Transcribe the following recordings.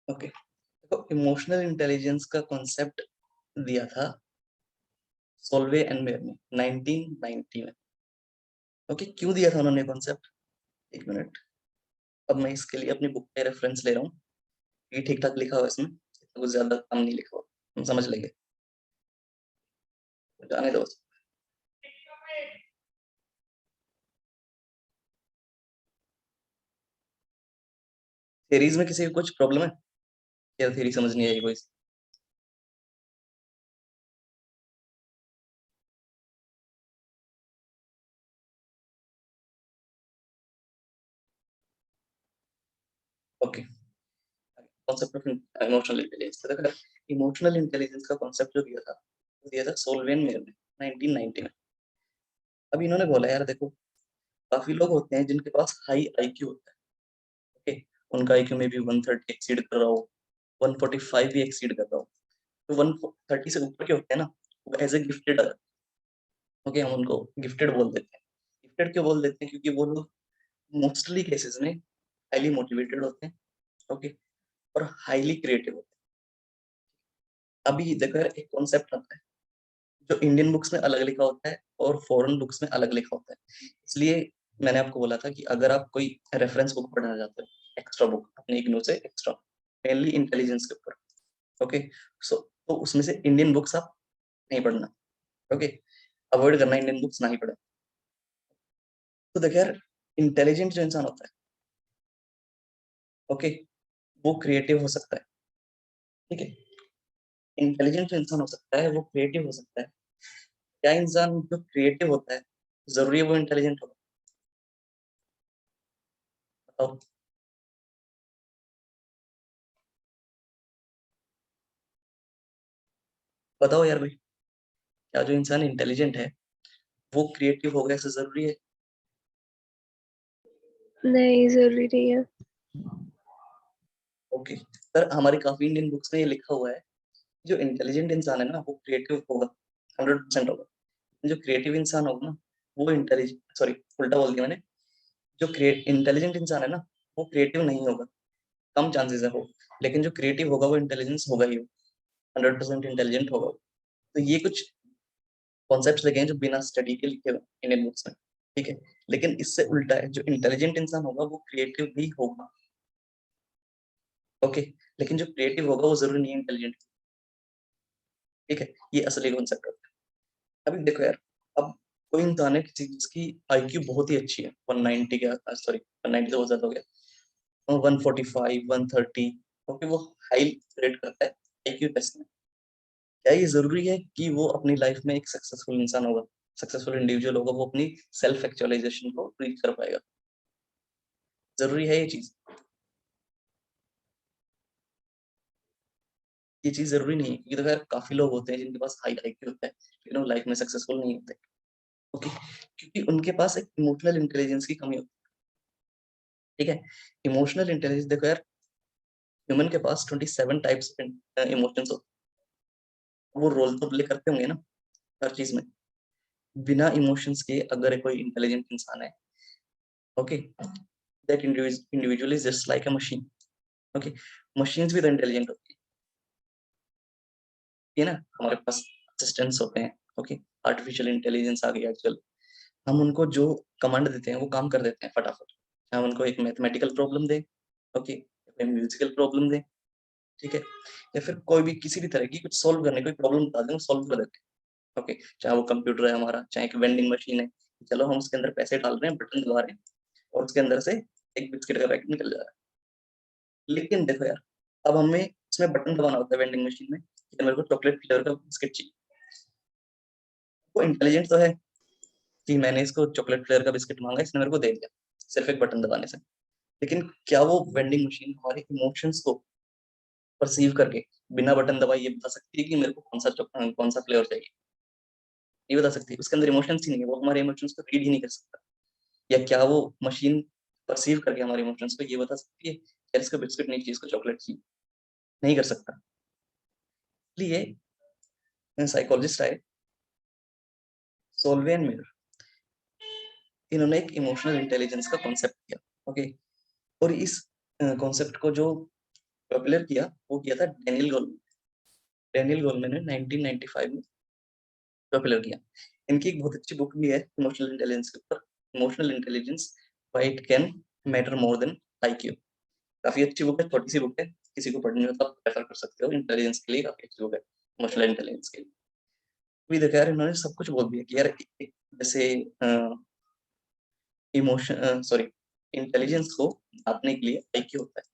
Okay, तो emotional intelligence का concept दिया था सोल्वे एंड मेयर ने 1990 में। ओके, क्यों दिया था उन्होंने कॉन्सेप्ट? एक मिनट, अब मैं इसके लिए अपनी बुक पे रेफरेंस ले रहा हूँ। ये ठीक ठाक लिखा हुआ है इसमें, कुछ ज्यादा कम नहीं लिखा हुआ, हम समझ लेंगे, जाने दो। थेरीज में किसी को कुछ प्रॉब्लम है या थेरी समझ नहीं आई कोई? Okay, concept of emotional intelligence. देखो, इमोशनल इंटेलिजेंस का कॉन्सेप्ट जो दिया था सोल्वेन मेयर ने 1990 में। अब इन्होंने बोला यार देखो, काफी लोग होते हैं जिनके पास हाई आईक्यू होता है। ओके, उनका आईक्यू में भी 130 एक्सीड कर रहा हो, 145 भी एक्सीड कर रहा हो, तो 130 से ऊपर के होते हैं ना, वो एज ए गिफ्टेड। ओके, हम उनको गिफ्टेड बोल देते हैं। गिफ्टेड क्यों बोल देते हैं? क्योंकि वो लोग मोस्टली केसेस में हाईली मोटिवेटेड होते हैं। ओके, और हाईली क्रिएटिव होते हैं। अभी देखो यार, एक कॉन्सेप्ट आता है जो इंडियन बुक्स में अलग लिखा होता है और फॉरेन बुक्स में अलग लिखा होता है। इसलिए मैंने आपको बोला था कि अगर आप कोई रेफरेंस बुक पढ़ना चाहते हो, एक्स्ट्रा बुक अपने इग्नू से एक्स्ट्रा, मेनली इंटेलिजेंस के ऊपर, ओके, सो तो उसमें से इंडियन बुक्स आप नहीं पढ़ना। ओके, अवॉइड करना इंडियन बुक्स ना ही पढ़े। तो देखो यार, इंटेलिजेंट जो इंसान होता है, ओके, वो क्रिएटिव हो सकता है। ठीक है, इंटेलिजेंट जो इंसान हो सकता है वो क्रिएटिव हो सकता है। क्या इंसान जो क्रिएटिव होता है जरूरी है वो इंटेलिजेंट हो? बताओ। बताओ यार भाई, क्या जो इंसान इंटेलिजेंट है वो क्रिएटिव होगा ऐसा जरूरी है? नहीं, जरूरी नहीं है। ओके, सर हमारी काफी इंडियन बुक्स में ये लिखा हुआ है, जो इंटेलिजेंट इंसान है ना वो क्रिएटिव होगा, 100% होगा। जो क्रिएटिव इंसान होगा ना वो इंटेलिजेंट, सॉरी उल्टा बोल दिया मैंने, जो क्रिएट इंटेलिजेंट इंसान है ना वो क्रिएटिव नहीं होगा, कम चांसेस है वो। लेकिन जो क्रिएटिव होगा वो इंटेलिजेंस होगा ही, 100% इंटेलिजेंट होगा वो। तो ये कुछ कॉन्सेप्ट्स लगे हैं जो बिना स्टडी के लिखे हुए इंडियन बुक्स में। ठीक है, लेकिन इससे उल्टा है, जो इंटेलिजेंट इंसान होगा वो क्रिएटिव भी होगा। ओके, लेकिन जो क्रिएटिव होगा वो जरूरी नहीं इंटेलिजेंट। ठीक है, ये असली कॉन्सेप्ट होता है। अभी देखो यार, अब कोई इंसान है किसी जिसकी आईक्यू बहुत ही अच्छी है, 190 के, सॉरी 190 तो बहुत ज्यादा हो गया, 145 130, क्योंकि वो हाई रेट करता है आईक्यू टेस्ट में। क्या ये जरूरी है कि वो अपनी लाइफ में एक सक्सेसफुल इंसान होगा, सक्सेसफुल इंडिविजुअल होगा, वो अपनी सेल्फ एक्चुअलाइजेशन को रीच कर पाएगा? जरूरी है ये चीज? ये चीज जरूरी नहीं है, क्योंकि देखो यार काफी लोग होते हैं जिनके पास हाई आईक्यू होता है लेकिन वो लाइफ में सक्सेसफुल नहीं होते। ओके, क्योंकि उनके पास एक इमोशनल इंटेलिजेंस की कमी होती है। ठीक है, इमोशनल इंटेलिजेंस देखो यार, ह्यूमन के पास 27 टाइप्स इमोशंस होते हैं, वो रोल तो प्ले करते होंगे ना हर चीज में। बिना इमोशंस के अगर कोई इंटेलिजेंट इंसान है, okay, that individual is just like a machine. Okay, machines भी तो इंटेलिजेंट होती है ना, हमारे पास असिस्टेंट्स होते हैं। ओके, आर्टिफिशियल इंटेलिजेंस आ गई आजकल, हम उनको जो कमांड देते हैं वो काम कर देते हैं फटाफट। हम उनको एक मैथमेटिकल प्रॉब्लम दें, ओके, कोई म्यूजिकल प्रॉब्लम दें, ठीक है, या फिर कोई भी किसी भी तरह की कुछ सोल्व करने कोई प्रॉब्लम बता दें, वो सोल्व कर देते हैं। ओके, चाहे वो कंप्यूटर है हमारा, चाहे एक वेंडिंग मशीन है, चलो हम उसके अंदर पैसे डाल रहे हैं, बटन दबा रहे हैं और उसके अंदर से एक बिस्किट का पैकेट निकल जा रहा है। लेकिन देखो यार, अब हमें उसमें बटन दबाना होता है वेंडिंग मशीन में कि मेरे को चॉकलेट फ्लेवर का बिस्किट चाहिए। वो इंटेलिजेंट तो है कि मैंने इसको चॉकलेट फ्लेवर का बिस्किट मांगा, इसने मेरे को दे दिया सिर्फ एक बटन दबाने से। लेकिन क्या वो वेंडिंग मशीन हमारे इमोशंस को परसीव करके बिना बटन दबाए ये बता सकती है कि मेरे को कौन सा फ्लेवर चाहिए? नहीं बता सकती, उसके अंदर इमोशंस ही नहीं है, वो हमारे इमोशंस को रीड ही नहीं कर सकता। या क्या वो मशीन परसीव करके हमारे इमोशंस को ये बता सकती है कि इसको बिस्किट नहीं चाहिए, इसको चॉकलेट चाहिए? नहीं कर सकता। इसलिए साइकोलॉजिस्ट आए, सोल्वे एंड मिलर, इन्होंने एक इमोशनल इंटेलिजेंस का कॉन्सेप्ट दिया। ओके, और इस कॉन्सेप्ट को जो पॉपुलर किया, वो किया था डैनियल गोलमैन ने 1995 में पॉपुलर किया। इनकी एक बहुत अच्छी बुक भी है इमोशनल इंटेलिजेंस के ऊपर, emotional intelligence why it can matter more than IQ. काफी अच्छी बुक है, छोटी सी बुक है, किसी को पढ़नी हो तो आप रेफर कर सकते हो, इंटेलिजेंस के लिए काफी अच्छी बुक है, इमोशनल इंटेलिजेंस के लिए। भी देखा यार, इन्होंने सब कुछ बोल दिया कि यार जैसे इमोशन सॉरी इंटेलिजेंस को नापने के लिए आईक्यू होता है,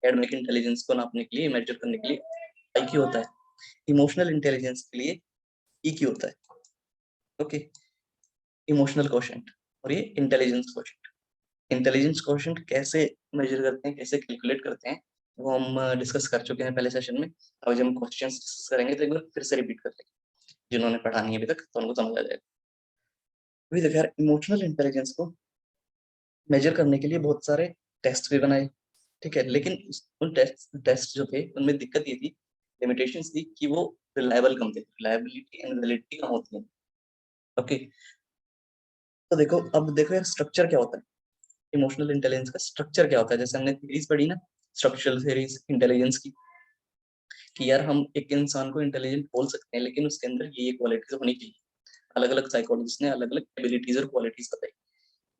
एकेडमिक इंटेलिजेंस को नापने के लिए, मेजर करने के लिए आईक्यू होता है, इमोशनल इंटेलिजेंस के लिए ईक्यू होता है। ओके, इमोशनल क्वोशंट और ये इंटेलिजेंस क्वोशंट। इंटेलिजेंस क्वोशंट कैसे मेजर करते हैं, कैसे कैलकुलेट करते हैं, वो हम डिस्कस कर चुके हैं पहले सेशन में। अब जब हम क्वेश्चंस डिस्कस करेंगे तो एक बार फिर से रिपीट कर लेंगे, जिन्होंने पढ़ा नहीं है अभी तक तो उनको समझ आ जाएगा। अभी देखो यार, इमोशनल इंटेलिजेंस को मेजर करने के लिए बहुत सारे टेस्ट भी बनाए, ठीक है, लेकिन उन टेस्ट जो थे उनमें दिक्कत ये थी, लिमिटेशंस थी कि वो रिलायबल कम थे, रिलायबिलिटी एंड वैलिडिटी कम होती है। ओके, तो देखो अब देखो यार स्ट्रक्चर क्या होता है, इमोशनल इंटेलिजेंस का स्ट्रक्चर क्या होता है। जैसे हमने थ्योरीज पढ़ी ना, स्ट्रक्चरल थ्योरीज इंटेलिजेंस की, कि यार हम एक इंसान को इंटेलिजेंट बोल सकते हैं लेकिन उसके अंदर ये क्वालिटीज होनी चाहिए। अलग अलग साइकोलॉजिस्ट ने अलग अलग एबिलिटीज और क्वालिटीज बताई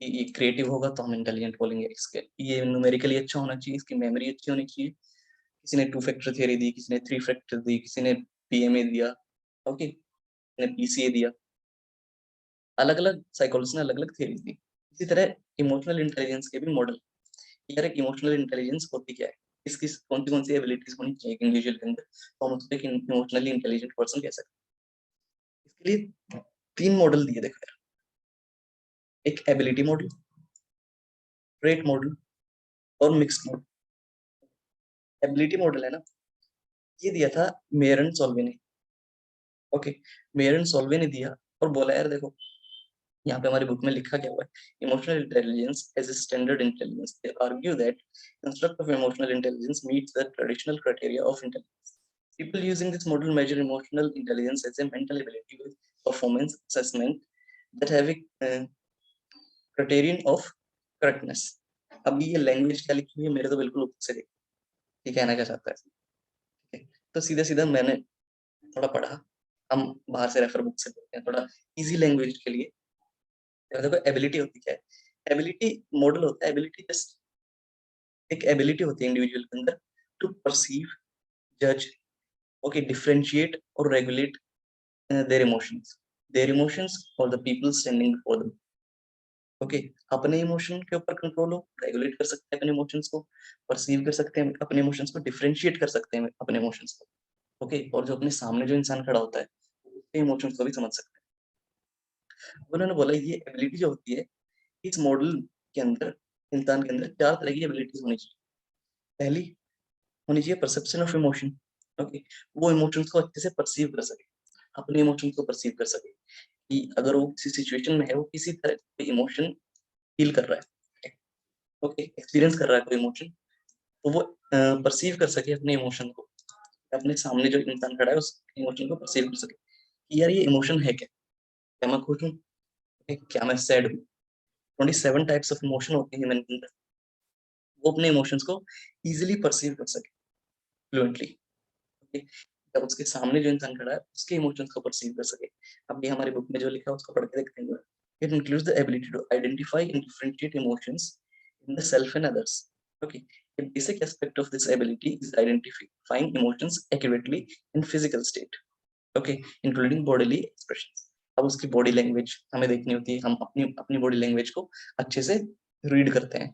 कि ये क्रिएटिव होगा तो हम इंटेलिजेंट बोलेंगे, इसके ये न्यूमेरिकली अच्छा होना चाहिए, इसकी मेमोरी अच्छी होनी चाहिए। किसी ने 2 फैक्टर थ्योरी दी, किसी ने 3 फैक्टर दी, किसी ने पीएमए दिया, ओके, किसी ने पीसीए दिया। अलग अलग साइकोलॉजिस्ट ने अलग अलग थ्योरी दी। इसी तरह इमोशनल इंटेलिजेंस के भी मॉडल, यार एक इमोशनल इंटेलिजेंस होती क्या है, किस कौन सी एबिलिटीज होनी चाहिए एक इंडिविजुअल के अंदर, तो हम उसको एक इमोशनली इंटेलिजेंट पर्सन कह सकते हैं। इसके लिए 3 मॉडल दिए देखो यार, एक एबिलिटी मॉडल, ट्रेट मॉडल और मिक्स्ड मॉडल। एबिलिटी मॉडल है ना, ये दिया था मेयर एंड सॉल्वे ने। ओके, मेयर एंड सॉल्वे ने दिया और बोला यार देखो, यहाँ पे हमारी बुक में लिखा क्या हुआ है, emotional intelligence as a standard intelligence, they argue that construct of emotional intelligence meets the traditional criteria of intelligence. People using this model measure emotional intelligence as a mental ability with performance assessment that have a criterion of correctness। अब ये language क्या लिखी हुई है, मेरे तो बिल्कुल ऊपर से देखो ये कहना क्या चाहता है, ठीक है? तो सीधा सीधा मैंने थोड़ा पढ़ा, हम बाहर से रेफर बुक से पढ़ते हैं थोड़ा इजी लैंग्वेज के लिए। देखो एबिलिटी होती क्या है, एबिलिटी मॉडल होता है, एबिलिटी जस्ट एक एबिलिटी होती है इंडिविजुअल के अंदर टू परसीव, जज, ओके, डिफरेंशिएट और regulate their emotions, their emotions or the people standing before them। Okay, अपने इमोशन के ऊपर कंट्रोल हो, रेगुलेट कर सकते हैं अपने इमोशंस को, परसीव कर सकते हैं अपने इमोशंस को, डिफरेंशिएट कर सकते हैं अपने इमोशंस को। ओके, और जो अपने सामने जो इंसान खड़ा होता है उसके इमोशंस को भी समझ सकते हैं। उन्होंने बोला ये एबिलिटी जो होती है, इस मॉडल के अंदर इंसान के अंदर 4 तरह की एबिलिटीज होनी चाहिए। पहली होनी चाहिए परसेप्शन ऑफ इमोशन। ओके, वो इमोशंस को अच्छे से परसीव कर सके, अपने इमोशंस को परसीव कर सके, कि अगर वो किसी सिचुएशन में है, वो किसी तरह कोई इमोशन फील कर रहा है, ओके, एक्सपीरियंस कर रहा है कोई इमोशन, तो वो परसीव कर सके अपने इमोशन को, अपने सामने जो इंसान खड़ा है उस इमोशन को परसीव कर सके कि यार ये इमोशन है क्या, क्या मैं खुश हूँ, क्या मैं सैड हूँ। 27 टाइप्स ऑफ इमोशन होते हैं ह्यूमन के अंदर, वो अपने इमोशंस को इजिली परसीव कर सके फ्लुएंटली। ओके, जब उसके सामने जो इंसान खड़ा है उसके इमोशंस को परसीव कर सके। अब ये हमारी बुक में जो लिखा है उसको पढ़ के देखते हैं। It includes the ability to identify and differentiate emotions in the self and others। Okay, a basic aspect of this ability is identifying emotions accurately in physical state, okay, including bodily expressions। अब उसकी body language हमें देखनी होती है, हम अपनी अपनी body language को अच्छे से रीड करते हैं,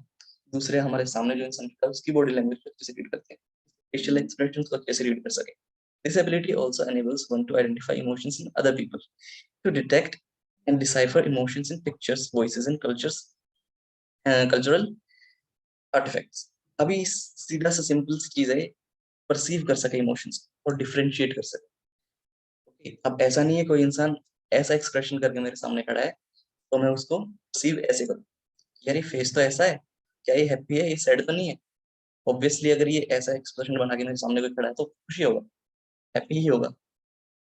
दूसरे हमारे सामने जो इंसान है उसकी बॉडी लैंग्वेज को अच्छे से रीड करते हैं, फेशियल एक्सप्रेशंस को अच्छे से रीड कर सके। This ability also enables one to identify emotions in other people, to detect and decipher emotions in pictures, voices, and cultural artifacts। अभी सीधा सा सिंपल सी चीज है, परसीव कर सके इमोशंस और डिफरेंशिएट कर सके। okay? अब ऐसा नहीं है कोई इंसान ऐसा एक्सप्रेशन करके मेरे सामने खड़ा है तो मैं उसको परसीव ऐसे करूँ, यार ये फेस तो ऐसा है, क्या ये हैप्पी है, ये सैड तो नहीं है। ऑब्वियसली अगर ये ऐसा एक्सप्रेशन बना के मेरे सामने कोई खड़ा है तो खुशी होगा, हैप्पी ही होगा।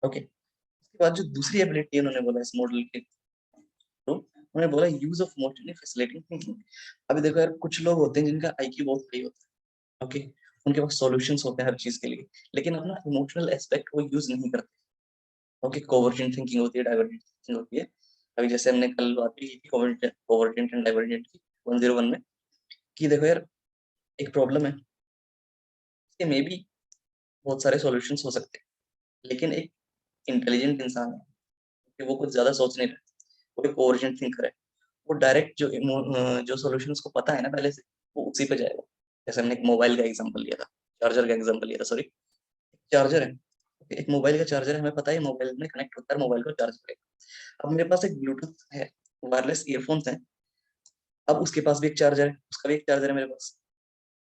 ओके, उसके बाद जो दूसरी एबिलिटी उन्होंने बोला इस मॉडल के, तो उन्होंने बोला use of motion in facilitating thinking. अभी देखो यार, कुछ लोग होते हैं जिनका आईक्यू बहुत हाई होता है, ओके, उनके पास सॉल्यूशंस होते हैं हर चीज के लिए, लेकिन अपना इमोशनल एस्पेक्ट वो यूज नहीं करते। ओके, कॉन्वर्जेंट थिंकिंग होती है, डाइवर्जेंट थिंकिंग होती है। अभी जैसे हमने कल बात भी की थी कॉन्वर्जेंट एंड डाइवर्जेंट की 101 में, कि देखो यार, एक प्रॉब्लम है, इसके मे बी बहुत सारे सॉल्यूशंस हो सकते हैं, लेकिन एक इंटेलिजेंट इंसान है कि वो कुछ ज्यादा सोच नहीं रहा, वो एक कॉन्वर्जेंट थिंकर है। वो डायरेक्ट जो सॉल्यूशंस को पता है ना पहले से, वो उसी पे जाएगा। जैसे हमने एक मोबाइल का एग्जांपल लिया था, चार्जर का एग्जांपल लिया था, सॉरी, चार्जर है, एक मोबाइल का चार्जर है, हमें पता है मोबाइल में कनेक्ट होता है, मोबाइल को चार्ज करेगा। अब मेरे पास एक ब्लूटूथ है, वायरलेस ईयरफोन्स हैं, अब उसके पास भी एक चार्जर है, उसका भी एक चार्जर है मेरे पास।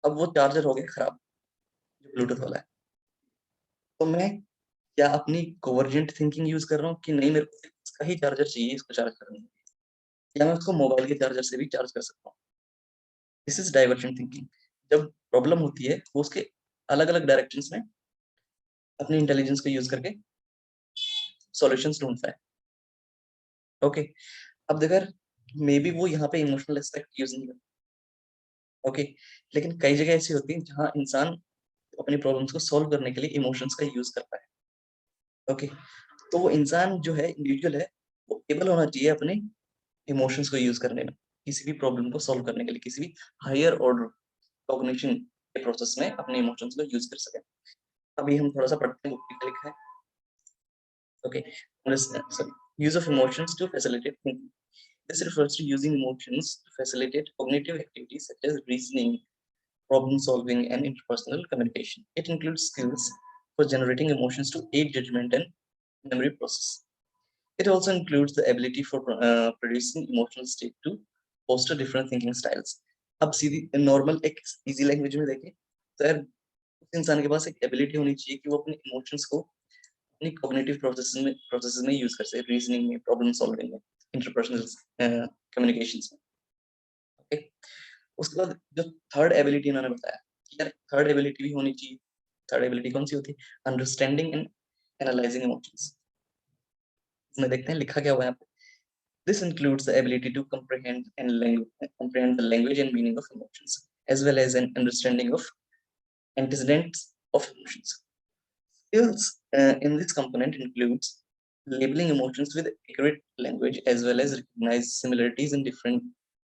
अब वो चार्जर हो गया खराब, जो ब्लूटूथ वाला है, तो मैं क्या अपनी कॉन्वर्जेंट थिंकिंग यूज कर रहा हूँ कि नहीं, मेरे को इसका ही चार्जर चाहिए इसको चार्ज करने के लिए, या मैं उसको मोबाइल के चार्जर से भी चार्ज कर सकता हूँ। This is divergent thinking. जब प्रॉब्लम होती है, वो उसके अलग अलग डायरेक्शंस में अपनी इंटेलिजेंस को यूज करके सॉल्यूशंस ढूंढता है। ओके, अब देखो, मे बी वो यहाँ पे इमोशनल एस्पेक्ट यूज नहीं करता। ओके, लेकिन कई जगह ऐसी होती है जहाँ इंसान अपनी प्रॉब्लम्स को सॉल्व करने के लिए इमोशंस का यूज करता है। ओके, तो वो इंसान जो है, इंडिविजुअल है, वो एबल होना चाहिए अपने इमोशंस को यूज करने में, किसी भी प्रॉब्लम को सॉल्व करने के लिए, किसी भी हायर ऑर्डर कॉग्निशन के प्रोसेस में अपने इमोशंस को यूज कर सके। अभी हम थोड़ा सा पढ़ते हैं, बुक में लिखा है। Okay, sorry, use of emotions to facilitate thinking. This refers to using emotions to facilitate cognitive activities such as reasoning, problem solving, and interpersonal communication. It includes skills for generating emotions to aid judgment and memory process. It also includes the ability for producing emotional state to foster different thinking styles. अब सीधी normal एक easy language में देखें तो यार, उस इंसान के पास एक एबिलिटी होनी चाहिए कि वो अपने इमोशंस को अपनी कॉग्निटिव प्रोसेसेस में यूज कर सके, रीजनिंग में, प्रॉब्लम सॉल्विंग में, इंटरपर्सनल कम्युनिकेशंस में। ओके, उसके बाद जो थर्ड एबिलिटी इन्होंने बताया कि यार थर्ड एबिलिटी भी होनी चाहिए। थर्ड एबिलिटी कौन सी होती है? Understanding and analysing emotions. इसमें देखते हैं लिखा क्या हुआ है यहाँ पे। This includes the ability to comprehend the language and meaning of emotions, as well as an understanding of antecedents of emotions. Skills in this component includes labeling emotions with accurate language, as well as recognize similarities and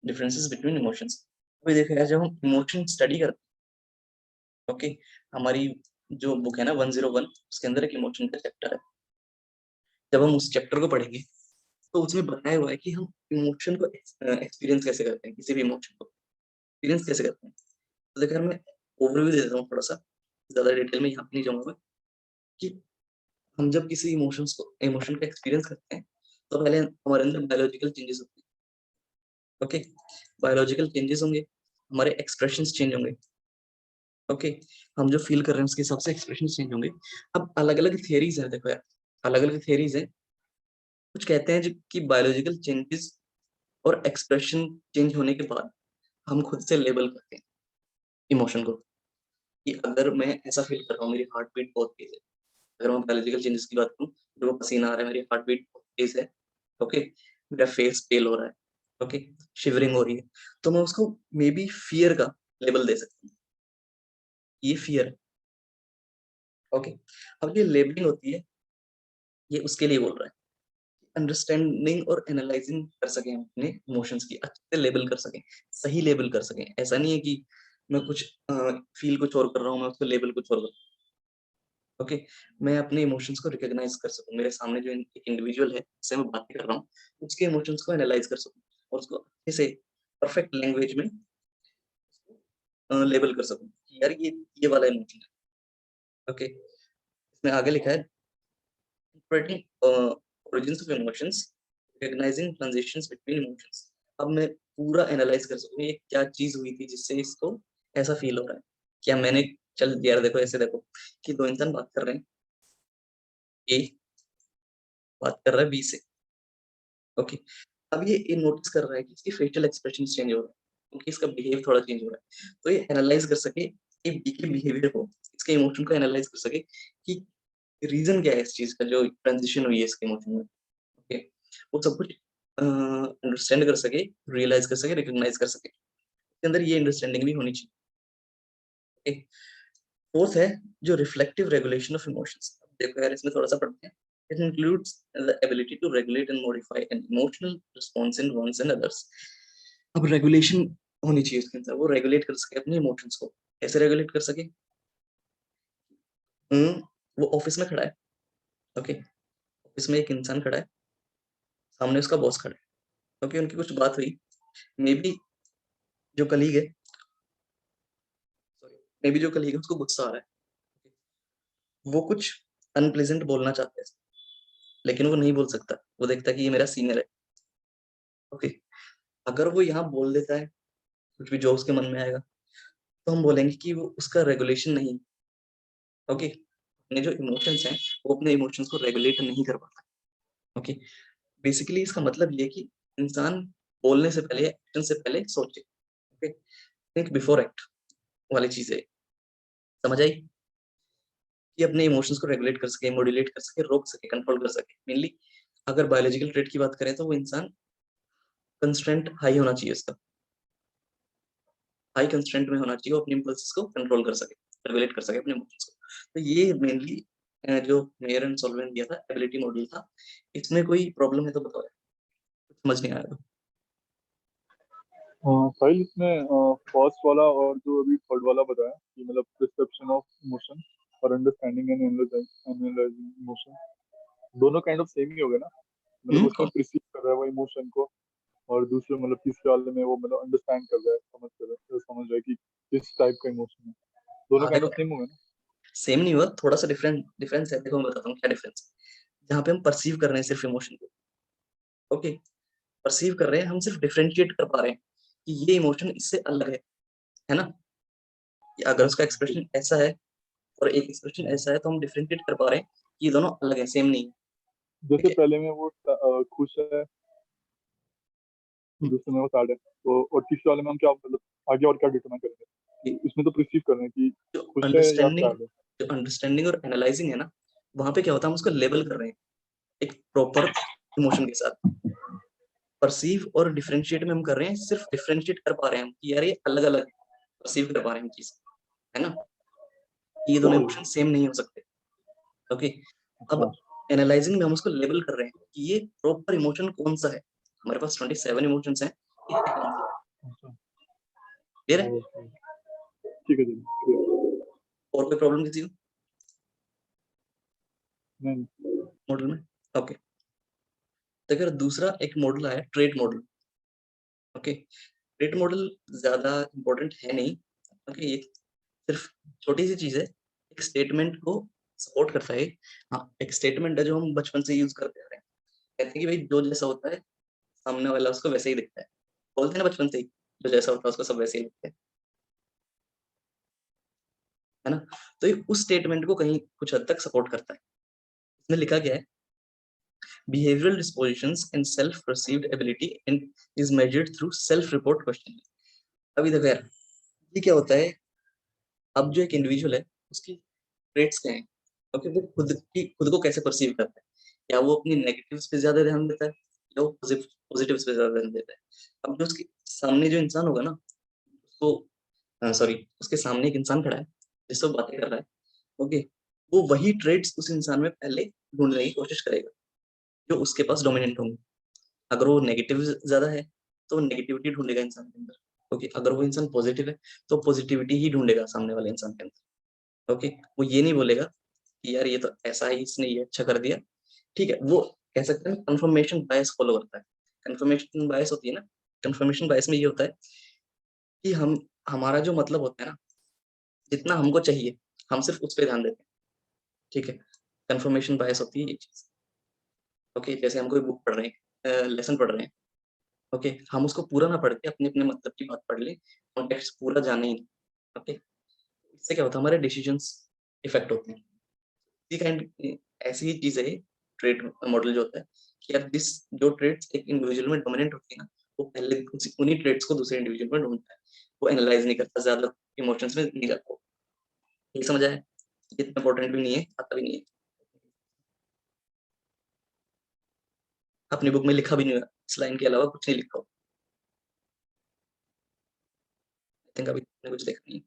differences between emotions. अभी देखो यार, जब हम emotion study करते हैं, okay, हमारी जो book है ना 101, उसके अंदर एक इमोशन का चैप्टर है। जब हम उस चैप्टर को पढ़ेंगे तो उसमें बताया हुआ है कि हम इमोशन को एक्सपीरियंस कैसे करते हैं, किसी भी इमोशन को एक्सपीरियंस कैसे करते हैं। तो देखिए मैं ओवरव्यू दे देता हूँ थोड़ा सा, ज्यादा डिटेल में यहाँ पे नहीं जाऊंगा मैं, कि हम जब किसी इमोशन का एक्सपीरियंस करते हैं, तो पहले हमारे अंदर बायोलॉजिकल चेंजेस होते हैं। ओके, बायोलॉजिकल चेंजेस होंगे, हमारे एक्सप्रेशंस चेंज होंगे। ओके, हम जो फील कर रहे हैं उसके हिसाब से एक्सप्रेशन चेंज होंगे। अब अलग अलग थियरीज है, देखो यार, अलग अलग थियरीज है। कुछ कहते हैं कि बायोलॉजिकल चेंजेस और एक्सप्रेशन चेंज होने के बाद हम खुद से लेबल करते हैं इमोशन को, कि अगर मैं ऐसा फील कर रहा हूँ, मेरी हार्ट बीट बहुत तेज है, अगर मैं बायोलॉजिकल चेंजेस की बात करूँ, मेरे को पसीना आ रहा है, मेरी हार्ट बीट बहुत तेज है, ओके, मेरा फेस पेल हो रहा है, ओके, शिवरिंग हो रही है, तो मैं उसको मे बी फियर का लेबल दे सकता हूँ, ये फियर है। ओके, अब ये लेबलिंग होती है, ये उसके लिए बोल रहा है, अंडरस्टैंडिंग और एनालाइजिंग कर सकें हम अपने इमोशंस की, अच्छे से लेबल कर सकें, सही लेबल कर सकें। ऐसा नहीं है कि मैं कुछ फील कुछ और कर रहा हूँ, मैं उसको लेबल कुछ और कर रहा हूँ। ओके, मैं अपने इमोशंस को रिकॉग्नाइज कर सकूं, मेरे सामने जो एक इंडिविजुअल है जिससे मैं बातें कर रहा हूँ, उसके इमोशंस को एनालाइज कर सकूं, और उसको अच्छे से परफेक्ट लैंग्वेज में लेबल कर सकूं कि यार ये वाला इमोशन है। ओके, इसमें आगे लिखा है interpreting origins of emotions, recognizing transitions between emotions। अब मैं पूरा एनालाइज कर सकूं ये क्या चीज हुई थी जिससे इसको ऐसा फील हो रहा है। क्या मैंने, चल यार देखो ऐसे देखो कि दो इंसान बात कर रहे हैं, ए बात कर रहा है बी से। ओके, अब ये नोटिस कर रहा है कि इसकी फेशियल एक्सप्रेशन चेंज हो रहा है, क्योंकि इसका बिहेव थोड़ा चेंज हो रहा है, तो ये एनालाइज कर सके कि बी के बिहेवियर को, इसके इमोशन को एनालाइज कर सके कि रीजन क्या है इस चीज का, जो ट्रांजिशन हुई है इसके इमोशन में। ओके, वो सब कुछ अंडरस्टैंड कर सके, रियलाइज कर सके, रिकॉग्नाइज कर सके, इसके अंदर ये अंडरस्टैंडिंग भी होनी चाहिए। ओके, फोर्थ है जो रिफ्लेक्टिव रेगुलेशन ऑफ इमोशंस। देखो यार इसमें थोड़ा सा पढ़ते हैं। It includes the ability to regulate and modify an emotional response in one's and others. अब रेगुलेशन होनी चाहिए उसके अंदर, वो रेगुलेट कर सके अपने इमोशंस को। कैसे रेगुलेट कर सके? वो ऑफिस में खड़ा है, ओके, ऑफिस में एक इंसान खड़ा है, सामने उसका बॉस खड़ा है, ओके, उनकी कुछ बात हुई, मे बी जो कलीग है, सॉरी, मे बी जो कलीग है उसको गुस्सा आ रहा है, वो कुछ अनप्लेजेंट बोलना चाहता है, लेकिन वो नहीं बोल सकता, वो देखता है कि ये मेरा सीनियर है, ओके। अगर वो यहाँ बोल देता है कुछ भी जो उसके मन में आएगा, तो हम बोलेंगे कि वो उसका रेगुलेशन नहीं, ओके, अपने जो इमोशंस हैं वो अपने इमोशंस को रेगुलेट नहीं कर पाता, ओके। बेसिकली इसका मतलब ये है कि इंसान बोलने से पहले, एक्शन से पहले सोचे, ओके, थिंक बिफोर एक्ट वाली चीजें, समझ आई? कि अपने इमोशंस को रेगुलेट कर सके, मॉड्यूलेट कर सके, रोक सके, कंट्रोल कर सके। मेनली अगर बायोलॉजिकल ट्रेट की बात करें तो वो इंसान कंस्ट्रेंट हाई होना चाहिए उसका, हाई कंस्ट्रेंट में होना चाहिए, वो अपने इम्पल्सेस को कंट्रोल कर सके, रेगुलेट कर सके अपने इमोशंस को। तो ये मेनली जो मेयर एंड सॉल्वेंट दिया था, एबिलिटी मॉडल था। इसमें कोई प्रॉब्लम है तो बताओ, कुछ समझ नहीं आया तो। साहिल, इसमें फर्स्ट वाला और जो अभी थर्ड वाला बताया कि मतलब परसेप्शन ऑफ इमोशन और अंडरस्टैंडिंग एंड एनालाइजिंग इमोशन, दोनों काइंड ऑफ सेम ही हो गए ना? मतलब उसमें कौन? प्रिसीव कर रहा है वो इमोशन को, और दूसरे मतलब तीसरे वाले में वो मतलब अंडरस्टैंड कर रहा है, समझ रहा है कि किस टाइप का इमोशन है। दोनों हाँ काइंड देखो, ऑफ सेम हो गए ना? सेम नहीं हुआ, थोड़ा सा डिफरेंस है। देखो मैं बताता हूँ क्या डिफरेंस है। जहाँ पे हम परसीव कर रहे हैं सिर्फ इमोशन को, ओके, परसीव कर रहे हैं, हम सिर्फ डिफरेंशिएट कर पा रहे हैं कि ये इमोशन इससे अलग है ना? कि अगर उसका अच्छा। एक्सप्रेशन ऐसा है और एक एक्सप्रेशन ऐसा है, तो हम डिफरेंशिएट कर पा रहे हैं कि ये दोनों अलग है, सेम नहीं है, ठीक जैसे है। पहले में वो खुश है, हम्म, दूसरे में वो सैड है, तो और तीसरे वाले में हम क्या मतलब आगे और क्या डिटरमाइन करेंगे? कि इसमें तो प्रिसीव कर रहे हैं कि जो खुश है या अंडरस्टैंडिंग सैड है। जो अंडरस्टैंडिंग और एनालाइजिंग है ना, वहां पे क्या होता है, हम उसको लेबल कर रहे हैं एक प्रॉपर इमोशन के साथ। परसीव और डिफरेंशिएट में हम कर रहे हैं, सिर्फ डिफरेंशिएट कर पा रहे हैं हम कि यार ये अलग अलग परसीव कर पा रहे हैं हम चीज, है ना? ये दोनों इमोशन सेम नहीं हो सकते, ओके। अच्छा। अब एनालाइजिंग में हम उसको लेबल कर रहे हैं कि ये प्रॉपर इमोशन कौन सा है। हमारे पास 27 इमोशंस हैं, ये है कौन सा? अच्छा। क्लियर है? ओके। ठीक है जी, clear। और कोई प्रॉब्लम किसी को नहीं। मॉडल में? ओके। तो अगर दूसरा एक मॉडल आया trait model, okay, trait model ज्यादा इंपॉर्टेंट है नहीं, ओके, ये सिर्फ छोटी सी चीज है, एक स्टेटमेंट को सपोर्ट करता है। हाँ, एक स्टेटमेंट है जो हम बचपन से यूज करते आ रहे हैं, कहते हैं कि भाई जो जैसा होता है सामने वाला उसको वैसे ही दिखता है, बोलते हैं ना बचपन से ही, जो जैसा होता है उसको सब वैसे ही दिखता है ना? तो ये उस स्टेटमेंट को कहीं कुछ हद तक सपोर्ट करता है। इसमें लिखा गया है, behavioral dispositions and self perceived ability and is measured through self report questioning। अभी देखो यार, ये क्या होता है, अब जो एक इंडिविजुअल है उसकी ट्रेट्स क्या हैं, ओके, वो खुद को कैसे परसीव करता है, क्या वो अपनी नेगेटिव्स पे ज्यादा ध्यान देता है या वो पॉजिटिव्स पे ज्यादा ध्यान देता है? अब जो उसके सामने जो इंसान होगा ना, उसको, सॉरी, उसके सामने एक इंसान खड़ा है जिससे वो बातें कर रहा है, ओके, वो वही ट्रेड्स उस इंसान में पहले ढूंढने की कोशिश करेगा जो उसके पास डोमिनेंट होंगे। अगर वो नेगेटिव ज्यादा है तो नेगेटिविटी ढूंढेगा इंसान के अंदर, ओके। अगर वो इंसान पॉजिटिव है तो पॉजिटिविटी ही ढूंढेगा सामने वाले इंसान के अंदर, ओके। वो ये नहीं बोलेगा कि यार ये तो ऐसा है, इसने ये अच्छा कर दिया, ठीक है। वो कह सकते हैं कंफर्मेशन बायस फॉलो करता है। कंफर्मेशन बायस होती है ना, कंफर्मेशन बायस में ये होता है कि हम, हमारा जो मतलब होता है ना, जितना हमको चाहिए हम सिर्फ उस पर ध्यान देते हैं, ठीक है। कंफर्मेशन बायस होती है ये चीज, ओके। जैसे हम कोई बुक पढ़ रहे हैं, लेसन पढ़ रहे हैं, ओके, हम उसको पूरा ना पढ़ के अपने अपने मतलब की बात पढ़ ले, कॉन्टेक्स्ट पूरा जाने ही नहीं, ओके। इससे क्या होता है, हमारे डिसीजंस इफेक्ट होते हैं। ये काइंड ऐसी ही चीज है ट्रेड मॉडल जो होता है कि यार दिस जो ट्रेड्स एक इंडिविजुअल में डोमिनेंट होती है ना, वो पहले उन्हीं ट्रेड्स को दूसरे इंडिविजुअल में ढूंढता है, वो एनालाइज नहीं करता, ज्यादा इमोशंस में नहीं जाता। ये समझ आया? ये इतना इंपॉर्टेंट भी नहीं है, आता भी नहीं है, अपनी बुक में लिखा भी नहीं हुआ, इस लाइन के अलावा कुछ नहीं लिखा हो। आई थिंक अभी मैंने कुछ देखा नहीं है।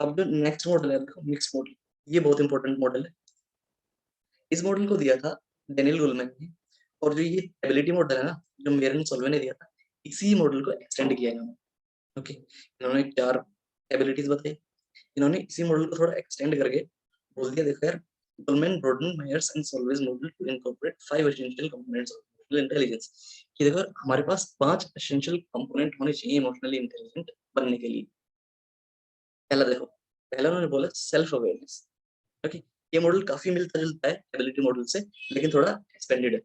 अब जो नेक्स्ट मॉडल है देखो, मिक्स मॉडल, ये बहुत इंपॉर्टेंट मॉडल है। इस मॉडल को दिया था डेनियल गोलमैन ने, और जो ये एबिलिटी मॉडल है ना, जो मेरन सोल्वे ने दिया था, इसी मॉडल को एक्सटेंड किया इन्होंने। ओके, इन्होंने 4 एबिलिटीज बताई, इन्होंने इसी मॉडल को थोड़ा एक्सटेंड करके बोल दिया, देखो यार, गोलमैन ब्रॉडन Mayers and Salovey model to incorporate 5 essential components of emotional intelligence, कि देखो हमारे पास 5 एसेंशियल कंपोनेंट होने चाहिए इमोशनली इंटेलिजेंट बनने के लिए। पहला देखो, पहला उन्होंने बोला सेल्फ अवेयरनेस। ओके, ये मॉडल काफी मिलता जुलता है एबिलिटी मॉडल से, लेकिन थोड़ा एक्सपेंडेड है।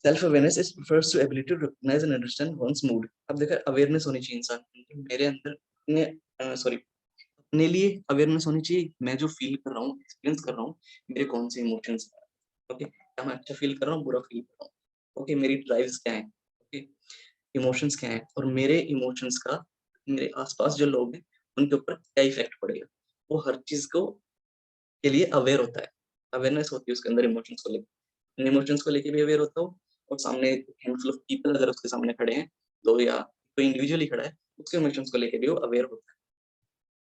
Self awareness is refers to ability to recognize and understand one's mood। अब देखो अवेयरनेस होनी चाहिए इंसान की, मेरे अंदर अपने सॉरी अपने लिए अवेयरनेस होनी चाहिए, मैं जो फील कर रहा हूँ, एक्सपीरियंस कर रहा हूँ, मेरे कौन से इमोशंस हैं। ओके, क्या मैं अच्छा फील कर रहा हूँ, बुरा फील कर रहा हूँ। ओके, मेरी ड्राइव्स क्या हैं, ओके, इमोशंस क्या हैं, और मेरे इमोशंस का मेरे आसपास जो लोग हैं उनके ऊपर क्या इफेक्ट पड़ेगा। वो हर चीज को के लिए अवेयर होता है, अवेयरनेस होती है उसके अंदर इमोशंस को लेकर, इमोशंस को लेके भी अवेयर होता हो, और सामने हैंडफुल ऑफ पीपल अगर उसके सामने खड़े हैं, तो या कोई इंडिविजुअली खड़ा है, उसके इमोशंस को लेके भी वो अवेयर होता है।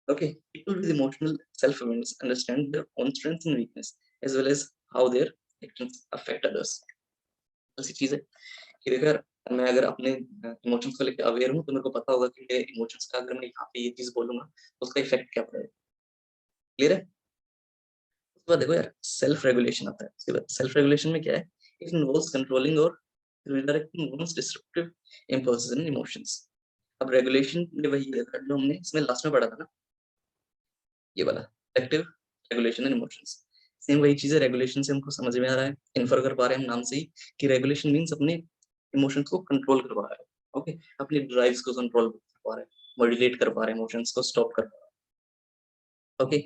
Okay, people with emotional self-awareness understand their own strengths and weakness as well as how their actions affect others। ऐसी चीज है कि अगर मैं अगर अपने इमोशंस को लेकर अवेयर हूँ, तो मेरे को पता होगा कि मेरे इमोशंस का अगर मैं यहाँ पे ये चीज बोलूंगा तो उसका इफेक्ट क्या पड़ेगा। क्लियर है? उसके बाद देखो यार, सेल्फ रेगुलेशन आता है। उसके बाद सेल्फ रेगुलेशन में क्या है, इट इन्वॉल्व्स कंट्रोलिंग और redirecting one's destructive impulses and emotions. अब रेगुलेशन में वही है जो हमने इसमें लास्ट में पढ़ा था ना, ये वाला active regulation and emotions. Same वही चीज है, रेगुलेशन से हमको समझ में आ रहा है, इन्फर कर पा रहे हैं हम नाम से ही, कि रेगुलेशन मींस अपने इमोशंस को कंट्रोल कर पा रहा है। ओके, अपनी ड्राइव्स को कंट्रोल कर पा रहे हैं, मॉड्यूलेट कर पा रहे हैं, इमोशंस को स्टॉप कर पा रहे हैं। Okay,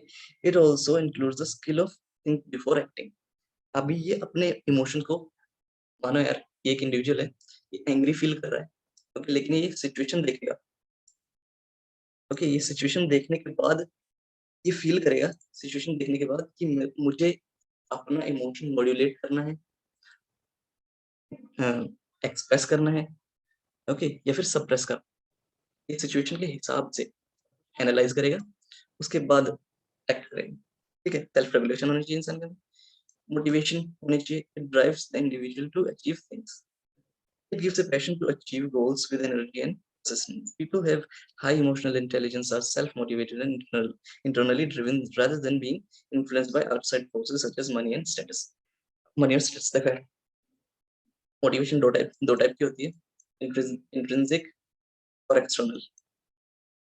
it also includes the skill of think before acting. अभी ये अपने इमोशन को, मानो यार ये एक इंडिविजुअल है, ये एंग्री फील कर रहा है, ओके, लेकिन ये सिचुएशन देखेगा। ओके, ये सिचुएशन देखने के बाद ये फील करेगा, सिचुएशन देखने के बाद, कि मुझे अपना इमोशन मॉड्यूलेट करना है, एक्सप्रेस करना है, ओके, या फिर सप्रेस करना। ये सिचुएशन के हिसाब से एनालाइज करेगा, उसके बाद एक्ट करेगा। ठीक है, सेल्फ रेगुलेशन होनी चाहिए इंसान के अंदर, मोटिवेशन होनी चाहिए, it drives the individual to achieve things, it gives a passion to achieve goals with energy and persistence। People have high emotional intelligence are self-motivated and internally driven rather than being influenced by outside forces such as money and status। Money और status तक है। Motivation दो type की होती है, intrinsic और external.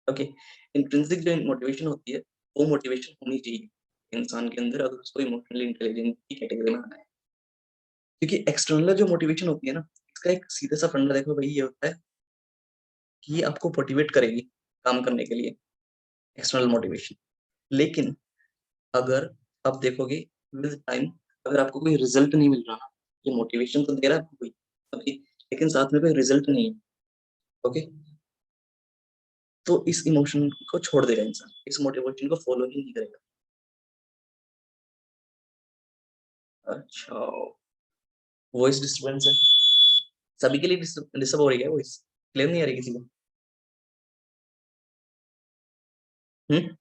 Okay, intrinsic जो motivation होती है, वो मोटिवेशन होनी चाहिए इंसान के अंदर अगर उसको इमोशनली इंटेलिजेंट की कैटेगरी में आना है। क्योंकि एक्सटर्नल जो मोटिवेशन होती है ना, इसका एक सीधा सा फंडा देखो भाई, ये होता है कि ये आपको मोटिवेट करेगी काम करने के लिए, एक्सटर्नल मोटिवेशन। लेकिन अगर आप देखोगे विद टाइम, अगर आपको कोई रिजल्ट नहीं मिल रहा ना, ये मोटिवेशन तो दे रहा है आपको कोई, ओके, लेकिन साथ में कोई रिजल्ट नहीं है, ओके, तो इस इमोशन को छोड़ देगा इंसान, इस मोटिवेशन को फॉलो ही नहीं करेगा। अच्छा, वॉइस डिस्टरबेंस है, सभी के लिए डिस्टर्ब हो रही है वॉइस, क्लियर नहीं आ रही किसी को? हम्म,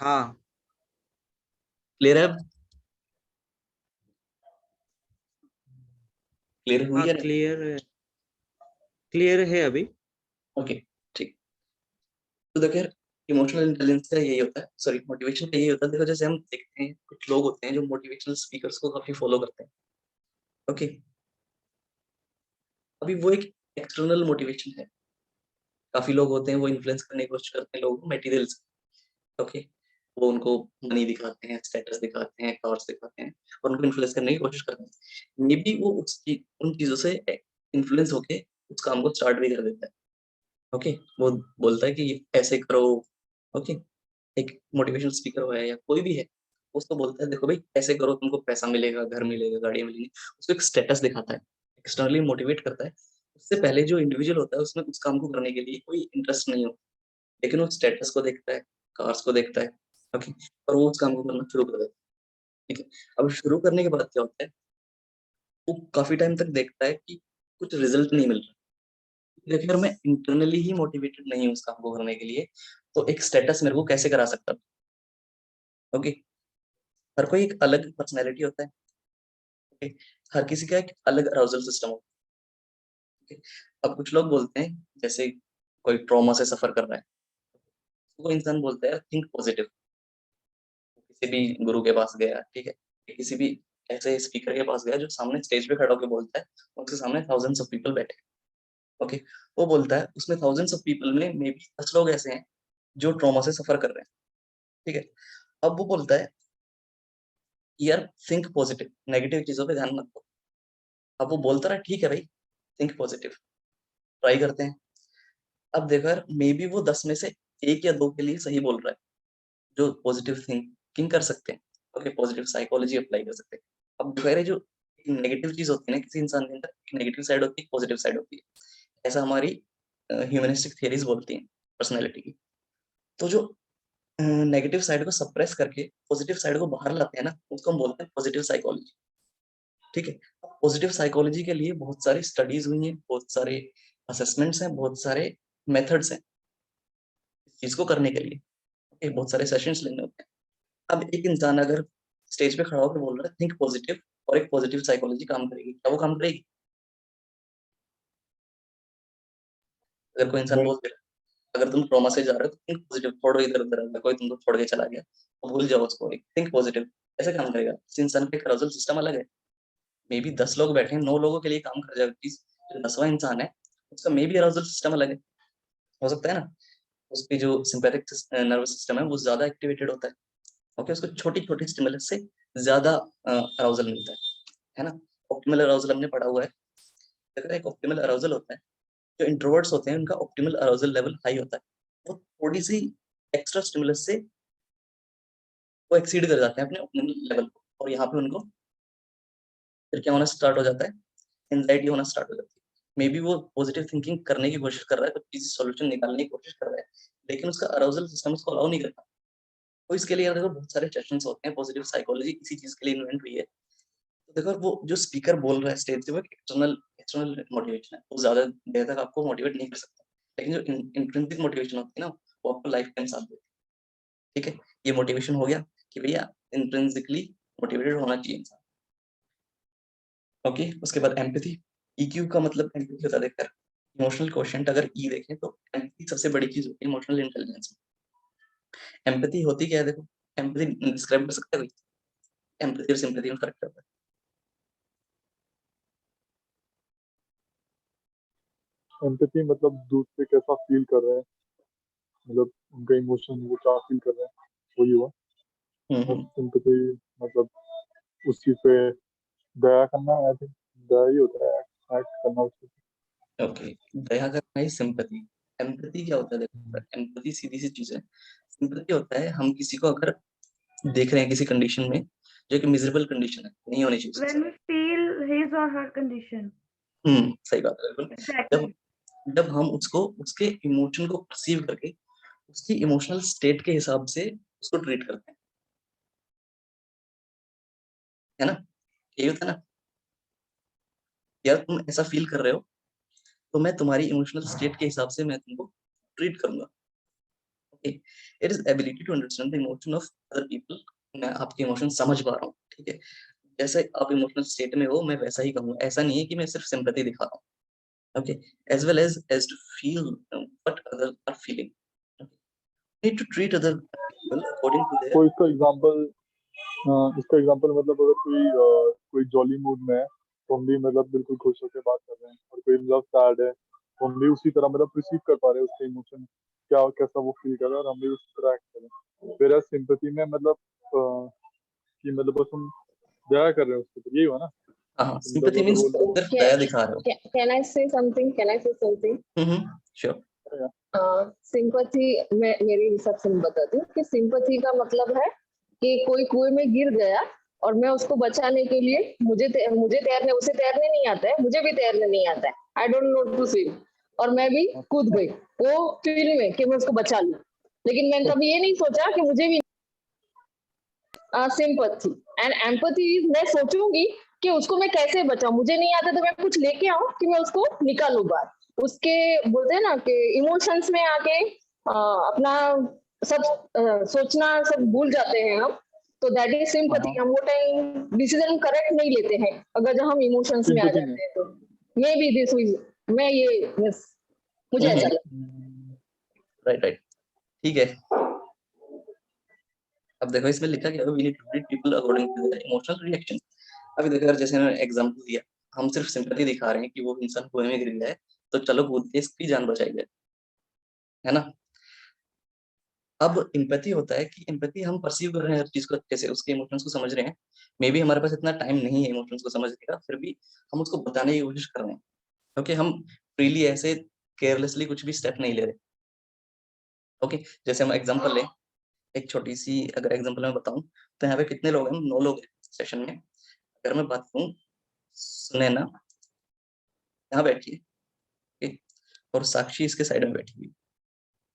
हाँ क्लियर है अब? क्लियर हुई हाँ, है नहीं? क्लियर है अभी। ओके, ठीक। तो देखो यार, इमोशनल इंटेलिजेंस का यही होता है, सॉरी मोटिवेशन का यही होता है। देखो जैसे हम देखते हैं कुछ लोग होते हैं जो मोटिवेशनल स्पीकर्स को काफी फॉलो करते हैं, ओके, अभी वो एक एक्सटर्नल मोटिवेशन है। काफी लोग होते हैं वो इन्फ्लुएंस करने की कोशिश करते हैं लोगों को मटेरियल से, ओके, वो उनको मनी दिखाते हैं, स्टेटस दिखाते हैं, कार्स दिखाते हैं, और उनको इन्फ्लुएंस करने की कोशिश करते हैं। मे बी वो उसकी उन चीजों से इन्फ्लुएंस होके उस काम को स्टार्ट भी कर देता है। ओके, वो बोलता है कि ये ऐसे करो, ओके, एक मोटिवेशनल स्पीकर हो या कोई भी है, उसको बोलता है देखो भाई ऐसे करो, तुमको पैसा मिलेगा, घर मिलेगा, गाड़ी मिलेगी, उसको एक स्टेटस दिखाता है, एक्सटर्नली मोटिवेट करता है। उससे पहले जो इंडिविजुअल होता है उसमें उस काम को करने के लिए कोई इंटरेस्ट नहीं होता, लेकिन वो स्टेटस को देखता है, कार्स को देखता है, ओके, और वो उस काम को करना शुरू कर देता है। ठीक है, अब शुरू करने के बाद क्या होता है, वो काफी टाइम तक देखता है कि कुछ रिजल्ट नहीं मिल रहा, देखिए अगर मैं इंटरनली ही मोटिवेटेड नहीं हूँ उस काम को करने के लिए, तो एक स्टेटस मेरे को कैसे करा सकता? ओके, हर कोई एक अलग पर्सनैलिटी होता है। ओके, हर किसी का एक अलग अराउजल सिस्टम होता है। ओके, अब कुछ लोग बोलते हैं जैसे कोई ट्रॉमा से सफर कर रहा है, वो इंसान बोलता है थिंक पॉजिटिव। किसी भी गुरु के पास गया, ठीक है, किसी भी ऐसे स्पीकर के पास गया जो सामने स्टेज पे खड़ा होकर बोलता है, उसके सामने थाउजेंड्स ऑफ पीपल बैठे। ओके, वो बोलता है उसमें थाउजेंड्स ऑफ पीपल में मे बी 10 लोग ऐसे हैं जो ट्रॉमा से सफर कर रहे हैं, ठीक है। अब वो बोलता है यार थिंक पॉजिटिव, नेगेटिव चीजों पे ध्यान मत दो। अब वो बोलता रहा ठीक है भाई, थिंक पॉजिटिव, ट्राई करते हैं। अब देखो यार, मे बी वो 10 में से 1 या 2 के लिए सही बोल रहा है जो पॉजिटिव थिंकिंग कर सकते हैं। ओके, पॉजिटिव साइकोलॉजी अप्लाई कर सकते हैं। अब देखो यार, जो नेगेटिव चीज होती है ना किसी इंसान के अंदर, एक नेगेटिव साइड होती है, पॉजिटिव साइड होती है। ऐसा हमारी ह्यूमनिस्टिक थियरीज बोलती हैं पर्सनैलिटी की। तो जो नेगेटिव साइड को सप्रेस करके पॉजिटिव साइड को बाहर लाते हैं ना, उसको हम बोलते हैं पॉजिटिव साइकोलॉजी, ठीक है। पॉजिटिव साइकोलॉजी के लिए बहुत सारी स्टडीज हुई हैं, बहुत सारे असेसमेंट्स हैं, बहुत सारे मेथड्स हैं इस चीज को करने के लिए। ओके, बहुत सारे सेशंस लेने होते हैं। अब एक इंसान अगर स्टेज पे खड़ा होकर बोल रहा है थिंक पॉजिटिव, और एक पॉजिटिव साइकोलॉजी काम करेगी, क्या वो काम करेगी? अगर कोई इंसान नहीं, बोल दे रहा है अगर तुम ट्रॉमा से जा रहे हो तो थिंक पॉजिटिव, छोड़ो इधर उधर, अगर कोई तुमको छोड़ के चला गया तो भूल जाओ उसको, एक थिंक पॉजिटिव ऐसे काम करेगा? इस इंसान का एक अराउजल सिस्टम अलग है। मे बी 10 लोग बैठे हैं, 9 लोगों के लिए काम कर जाएगा चीज, जो 10वां इंसान है उसका मे बी अराउजल सिस्टम अलग है, हो सकता है ना, उसकी जो सिंपैथिक नर्वस सिस्टम है वो ज्यादा एक्टिवेटेड होता है। ओके, उसको छोटी छोटी स्टिमुलस से ज्यादा अराउजल मिलता है ना। ऑप्टिमल अराउजल हमने पढ़ा हुआ है। अगर एक ऑप्टिमल अराउजल होता है, जो इंट्रोवर्ट्स होते हैं उनका ऑप्टिमल अराउजल लेवल हाई होता है। वो थोड़ी सी एक्स्ट्रा स्टिमुलस से वो एक्सीड कर जाते हैं अपने ऑप्टिमल लेवल को, और यहाँ पे उनको फिर क्या होना स्टार्ट हो जाता है, एंजाइटी होना स्टार्ट हो जाती है। मे बी वो पॉजिटिव थिंकिंग करने की कोशिश कर रहा है, कुछ चीज सॉल्यूशन निकालने की कोशिश कर रहा है, लेकिन उसका अराउजल सिस्टम उसको अलाउ नहीं करता। तो इसके लिए यार देखो बहुत सारे सेशंस होते हैं, पॉजिटिव साइकोलॉजी इसी चीज के लिए इन्वेंट हुई है। तो देखो वो जो स्पीकर बोल रहा है स्टेज से, वो एक्सटर्नल एक्सटर्नल मोटिवेशन है, वो ज्यादा देर तक आपको मोटिवेट नहीं कर सकता। लेकिन जो इंट्रिंसिक मोटिवेशन होती है ना, वो आपको लाइफ टाइम साथ देती है, ठीक है। ये मोटिवेशन हो गया कि भैया इंट्रिंसिकली मोटिवेटेड होना चाहिए इंसान। ओके, उसके बाद एम्पैथी। ईक्यू का मतलब एम्पैथी होता है, देखकर इमोशनल क्वोशिएंट अगर ई देखें तो एम्पैथी सबसे बड़ी चीज होती है इमोशनल इंटेलिजेंस में। एम्पैथी होती क्या है देखो, एम्पैथी डिस्क्राइब कर सकता है कोई? एम्पैथी और सिंपैथी में फर्क क्या होता एम्पैथी मतलब दूसरे कैसा फील कर रहे हैं, मतलब उनका इमोशन वो क्या फील कर रहे हैं, वही हुआ। है? और सिंपैथी मतलब उस चीज पे दया करना, आई थिंक दया ही होता है, एक्ट करना उसके ओके, दया करना ही सिंपैथी। एम्पैथी क्या होता है देखो, एम्पैथी सीधी सी चीज है। सिंपैथी होता है हम किसी को अगर देख रहे हैं किसी कंडीशन में जो कि मिजरेबल कंडीशन है, नहीं होनी चाहिए उसके When we साथ। feel his or her condition. सही बात है बिल्कुल। Exactly. जब जब हम उसको उसके इमोशन को परसीव करके उसकी इमोशनल स्टेट के हिसाब से उसको ट्रीट करते हैं, है ना, यही होता है ना। यार तुम ऐसा फील कर रहे हो तो मैं तुम्हारी इमोशनल स्टेट के हिसाब से मैं तुमको ट्रीट करूंगा। Okay, it is ability to understand the emotion of other people. मैं आपके इमोशन समझ पा रहा हूँ, ठीक है। जैसे आप इमोशनल स्टेट में हो मैं वैसा ही कहूंगा, ऐसा नहीं है कि मैं सिर्फ सिंपैथी दिखा रहा हूँ। Okay, as well as to feel what other are feeling. Need to treat other people according to there. तो इसका एग्जांपल मतलब अगर कोई जॉली मूड में है तो हम भी मतलब बिल्कुल खुश होकर बात कर रहे हैं, और कोई मतलब सैड है तो हम भी उसी तरह मतलब रिसीव कर पा रहे हैं उसके इमोशन, क्या कैसा वो फील कर रहा है, और हम भी उसी तरह एक्ट कर रहे हैं। फिर सिंपैथी में मतलब कि मतलब बस हम दया कर रहे हैं उसके ऊपर, यही हुआ ना। हाँ, तो सिंपैथी मतलब अगर मींस वो लोग सिर्फ दया दिखा रहे हो। Can I say something? Can I say something? Sure. Sympathy मैं मेरे हिसाब से मैं बताती हूँ कि सिंपैथी का मतलब है कि कोई कुएं में गिर गया और मैं उसको बचाने के लिए मुझे तैरने उसे तैरने नहीं आता है, मुझे भी तैरने नहीं आता है, I don't know to swim, और मैं भी कूद गई वो फील्ड में कि मैं उसको बचा लूं, लेकिन मैंने कभी ये नहीं सोचा कि मुझे भी सिंपैथी एंड एम्पैथी मैं सोचूंगी कि उसको मैं कैसे बचाऊं, मुझे नहीं आता तो मैं कुछ लेके आऊं कि मैं उसको निकालूं बाहर, उसके बोलते हैं ना कि इमोशंस में आके अपना सब सोचना सब भूल जाते हैं हम, तो दैट इज सिंपैथी। हम वो टाइम डिसीजन करेक्ट नहीं लेते हैं अगर जब हम इमोशंस में आ Sympathy जाते हैं तो। मे बी दिस मैं ये yes, मुझे ऐसा लगता राइट राइट, ठीक है। अब देखो इसमें लिखा गया we need to treat people according to their emotional reaction. अभी देखो यार, जैसे मैंने एग्जांपल दिया, हम सिर्फ सिंपैथी दिखा रहे हैं कि वो इंसान कुएं में गिर गया है, तो चलो कूद के इसकी जान बचाई जाए, है ना। अब एम्पैथी होता है कि एम्पैथी हम परसीव कर रहे हैं हर चीज को अच्छे से, उसके इमोशंस को समझ रहे हैं। मे बी हमारे पास इतना टाइम नहीं है इमोशंस को समझने का, फिर भी हम उसको बताने की कोशिश कर रहे हैं, क्योंकि हम फ्रीली ऐसे केयरलेसली कुछ भी स्टेप नहीं ले रहे। ओके, जैसे हम एग्जांपल लें, एक छोटी सी अगर एग्जांपल मैं बताऊं, तो यहाँ पे कितने लोग हैं, 9 लोग हैं सेशन में। अगर मैं बात करूं, सुनैना यहाँ बैठी है, okay? और साक्षी इसके साइड में बैठी हुई।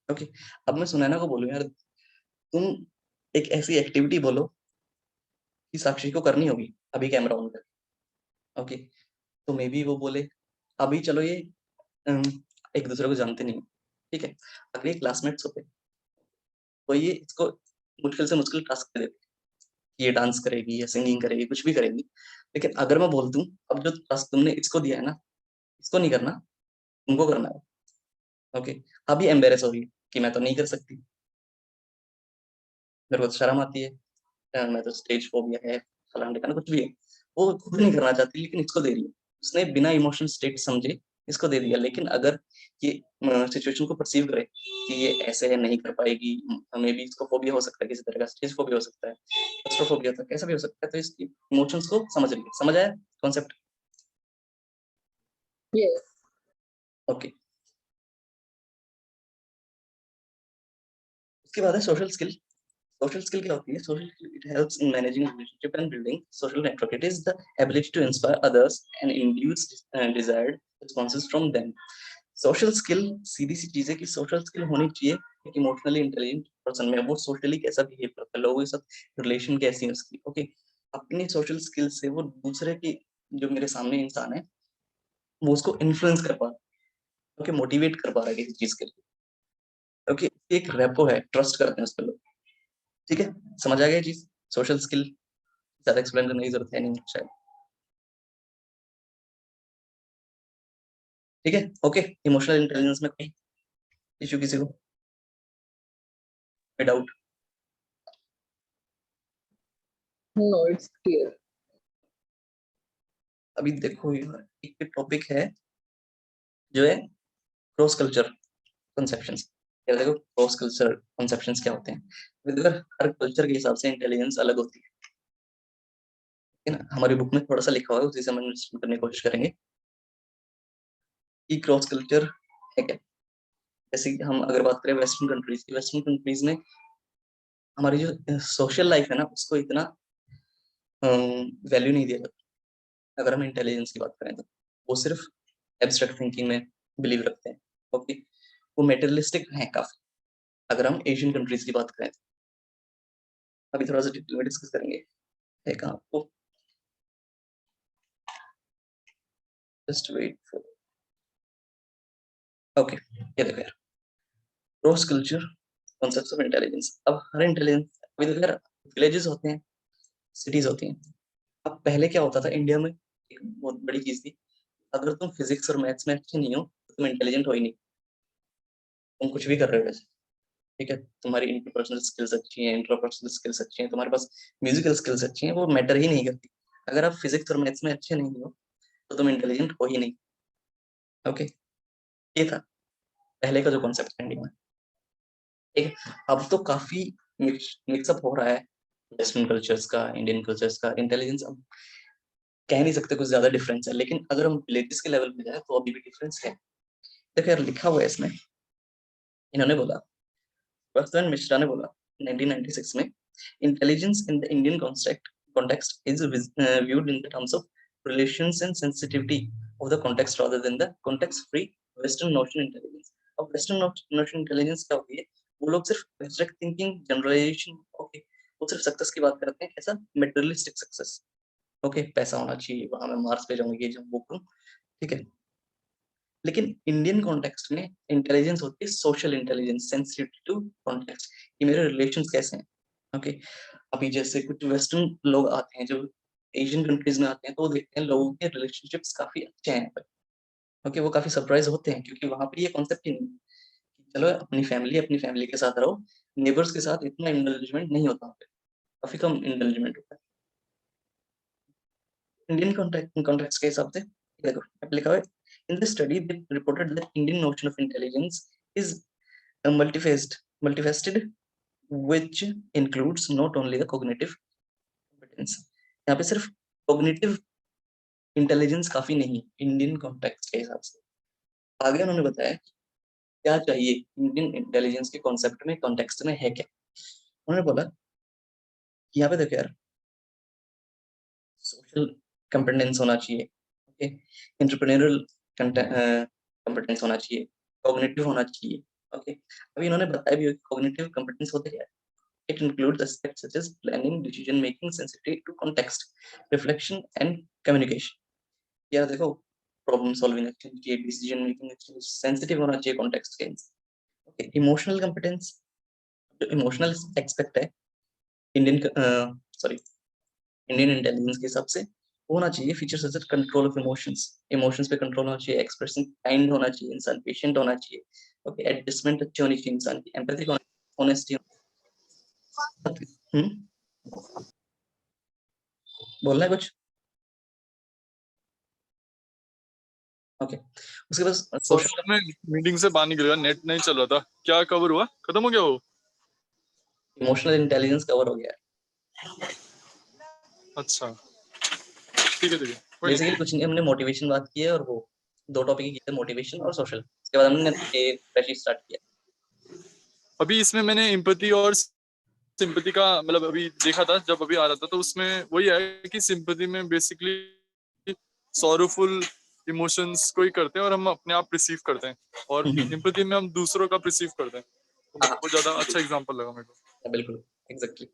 ओके, अब मैं सुनैना को बोलूं, यार तुम एक ऐसी एक्टिविटी बोलो कि साक्षी को करनी होगी अभी कैमरा ऑन कर। ओके, तो मे बी वो बोले अभी चलो ये एक दूसरे को जानते नहीं, ठीक है। अगर ये क्लासमेट्स होते तो ये इसको मुश्किल से मुश्किल टास्क दे देते, ये डांस करेगी या सिंगिंग करेगी, कुछ भी करेगी। लेकिन अगर मैं बोल दूं अब जो टास्क तुमने इसको दिया है ना, इसको नहीं करना, तुमको करना है। ओके, अभी एम्बेरस हो रही है कि मैं तो नहीं कर सकती, मेरे को तो शर्म आती है, मैं तो स्टेज फोबिया है, फलाना ढिकाना कुछ भी है। वो खुद नहीं करना चाहती लेकिन इसको दे रही है, उसने बिना इमोशनल स्टेट समझे इसको दे दिया। लेकिन अगर ये सिचुएशन को परसीव करे कि ये ऐसे है, नहीं कर पाएगी, मे बी इसको फोबिया हो सकता है, किसी तरह का स्टेज फोबिया हो सकता है, क्लास्ट्रोफोबिया होता है, कैसा भी हो सकता है, तो इसकी इमोशंस को समझ रही है। समझ आया कॉन्सेप्ट? है। यस, ओके, उसके बाद है सोशल स्किल। सोशल स्किल क्या होती है? Social skill, it helps in managing relationship and building social network. It is the ability to inspire others and induce desired responses from them. Social skill सीधी सी चीज है कि सोशल स्किल होनी चाहिए एक इमोशनली इंटेलिजेंट पर्सन में। वो सोशली कैसा बिहेव करता है, लोगों के साथ रिलेशन कैसी है उसकी। ओके, अपनी सोशल स्किल से वो दूसरे की, जो मेरे सामने इंसान है, वो उसको इन्फ्लुएंस कर पा रहा है, ओके, मोटिवेट कर पा रहा है किसी चीज के लिए। ओके, एक रेपो है, ट्रस्ट करते हैं उस पर लोग। ठीक है, समझ आ गया ये चीज? सोशल स्किल ज्यादा एक्सप्लेन करने की जरूरत है नहीं शायद। ठीक है, ओके। इमोशनल इंटेलिजेंस में कोई इश्यू किसी को, कोई डाउट? No it's clear. अभी देखो यार, एक टॉपिक है जो है क्रॉस कल्चर कंसेप्शंस। यार देखो, क्रॉस कल्चर कंसेप्शंस क्या होते हैं? अगर हर कल्चर के हिसाब से इंटेलिजेंस अलग होती है, ठीक है ना। हमारी बुक में थोड़ा सा लिखा हुआ है, उसी से हम अंडरस्टैंड करने की कोशिश करेंगे कि क्रॉस कल्चर है क्या। जैसे कि हम अगर बात करें वेस्टर्न कंट्रीज की, वेस्टर्न कंट्रीज में हमारी जो सोशल लाइफ है ना, उसको इतना वैल्यू नहीं दिया जाता। अगर हम इंटेलिजेंस की बात करें तो वो सिर्फ एब्स्ट्रैक्ट थिंकिंग में बिलीव रखते हैं। ओके, वो मेटेरियलिस्टिक है काफी, अगर हम एशियन कंट्रीज की बात करें तो। अभी थोड़ा सा डिटेल में डिस्कस करेंगे, है कहाँ आपको, जस्ट वेट फॉर। ओके, ये देखो यार, cross culture concepts of intelligence. अब हर इंटेलिजेंस, अभी देखो यार, विलेजेस होते हैं, सिटीज होती हैं। अब पहले क्या होता था इंडिया में, एक बहुत बड़ी चीज थी, अगर तुम फिजिक्स और मैथ्स में अच्छे नहीं हो तो तुम इंटेलिजेंट हो ही नहीं, तुम कुछ भी कर रहे हो वैसे। ठीक है, तुम्हारी इंटरपर्सनल स्किल्स अच्छी हैं, इंटरपर्सनल स्किल्स अच्छी हैं, तुम्हारे पास म्यूजिकल स्किल्स अच्छी हैं, वो मैटर ही नहीं करती। अगर आप फिजिक्स और मैथ्स में अच्छे नहीं हो तो तुम इंटेलिजेंट हो ही नहीं। ओके, ये था पहले का जो कॉन्सेप्ट इंडिया में। ठीक है, अब तो काफी मिक्सअप हो रहा है वेस्टर्न कल्चर्स का, इंडियन कल्चर्स का। इंटेलिजेंस अब कह नहीं सकते कुछ ज्यादा डिफरेंस है, लेकिन अगर हम विलेजेस के लेवल पे जाए तो अभी भी डिफरेंस है। देखो यार, लिखा हुआ है इसमें, इन्होंने बोला, वसुधन मिश्रा ने बोला 1996 में, intelligence in the Indian context is viewed in the terms of relations and sensitivity of the context rather than the context free western notion intelligence। अब western notion intelligence क्या होती है? वो लोग सिर्फ abstract thinking, generalization, ओके, वो सिर्फ success की बात करते हैं, कैसा? materialistic success. ओके, पैसा होना चाहिए, वहां मैं मार्स पे जाऊंगी, ये जाऊँ, वो करूँ, ठीक है। लेकिन इंडियन कॉन्टेक्स्ट में इंटेलिजेंस होती है social intelligence, sensitive to context, कि मेरे रिलेशंस कैसे हैं। ओके, अभी जैसे कुछ वेस्टर्न लोग आते हैं, जो एशियन कंट्रीज में आते हैं, तो वो देखते हैं लोगों के रिलेशनशिप्स काफी अच्छे हैं यहाँ पर। ओके, वो काफी सरप्राइज होते हैं, क्योंकि वहां पर ये कॉन्सेप्ट ही नहीं है कि चलो अपनी फैमिली के साथ रहो, नेबर्स के साथ इतना इंडल्जमेंट नहीं होता वहाँ पे, काफी कम इंडल्जमेंट होता है। इंडियन कॉन्टेक्स्ट के हिसाब से देखो यहाँ पे लिखा हुआ है, in the study they reported that Indian notion of intelligence is multifaceted which includes not only the cognitive competence। यहाँ पे सिर्फ cognitive इंटेलिजेंस काफी नहीं इंडियन कॉन्टेक्स्ट के हिसाब से। आगे उन्होंने बताया कि क्या चाहिए इंडियन इंटेलिजेंस के कॉन्सेप्ट में, कॉन्टेक्स्ट में है क्या। उन्होंने बोला कि यहाँ पे देखो यार, सोशल कंपेटेंस होना चाहिए, ओके, एंटरप्रेन्योरल कंपेटेंस होना चाहिए, कॉग्निटिव होना चाहिए। ओके, अभी इन्होंने बताया भी कॉग्निटिव कंपेटेंस होते क्या है। It includes aspects such as planning, decision making, sensitivity to context, reflection and communication। यार देखो, प्रॉब्लम सॉल्विंग अच्छी चाहिए, डिसीजन मेकिंग अच्छी, सेंसिटिव होना चाहिए कॉन्टेक्स्ट के। ओके, इमोशनल कंपेटेंस, जो इमोशनल एस्पेक्ट है इंडियन इंटेलिजेंस के हिसाब से, वो होना चाहिए feature such as control of emotions पे कंट्रोल होना चाहिए, एक्सप्रेसिंग काइंड होना चाहिए, इंसान पेशेंट होना चाहिए। ओके, एडजस्टमेंट अच्छी होनी चाहिए इंसान की, एम्पैथी, ऑनेस्टी। बोलना है कुछ? ओके, उसके बाद सोशल मैं मीटिंग से बाहर निकल गया, नेट नहीं चल रहा था। क्या कवर हुआ? खत्म हो गया वो? इमोशनल इंटेलिजेंस कवर हो गया है। अच्छा, ठीक है, कोई नहीं। बेसिकली कुछ नहीं, हमने मोटिवेशन बात की है, और वो दो टॉपिक की थे, मोटिवेशन और सोशल। उसके बाद हमने ये फ्रेश स्टार्ट किया। अभी इसमें मैंने एम्पैथी और सिंपैथी का मतलब अभी देखा था, जब अभी आ रहा था, तो उसमें वही है कि सिंपैथी में बेसिकली सॉरोफुल इमोशंस को ही करते हैं और हम अपने आप रिसीव करते हैं, और एम्पैथी में हम दूसरों का रिसीव करते हैं। तो मेरे को ज्यादा अच्छा एग्जांपल लगा मेरे को। बिल्कुल, एग्जैक्टली।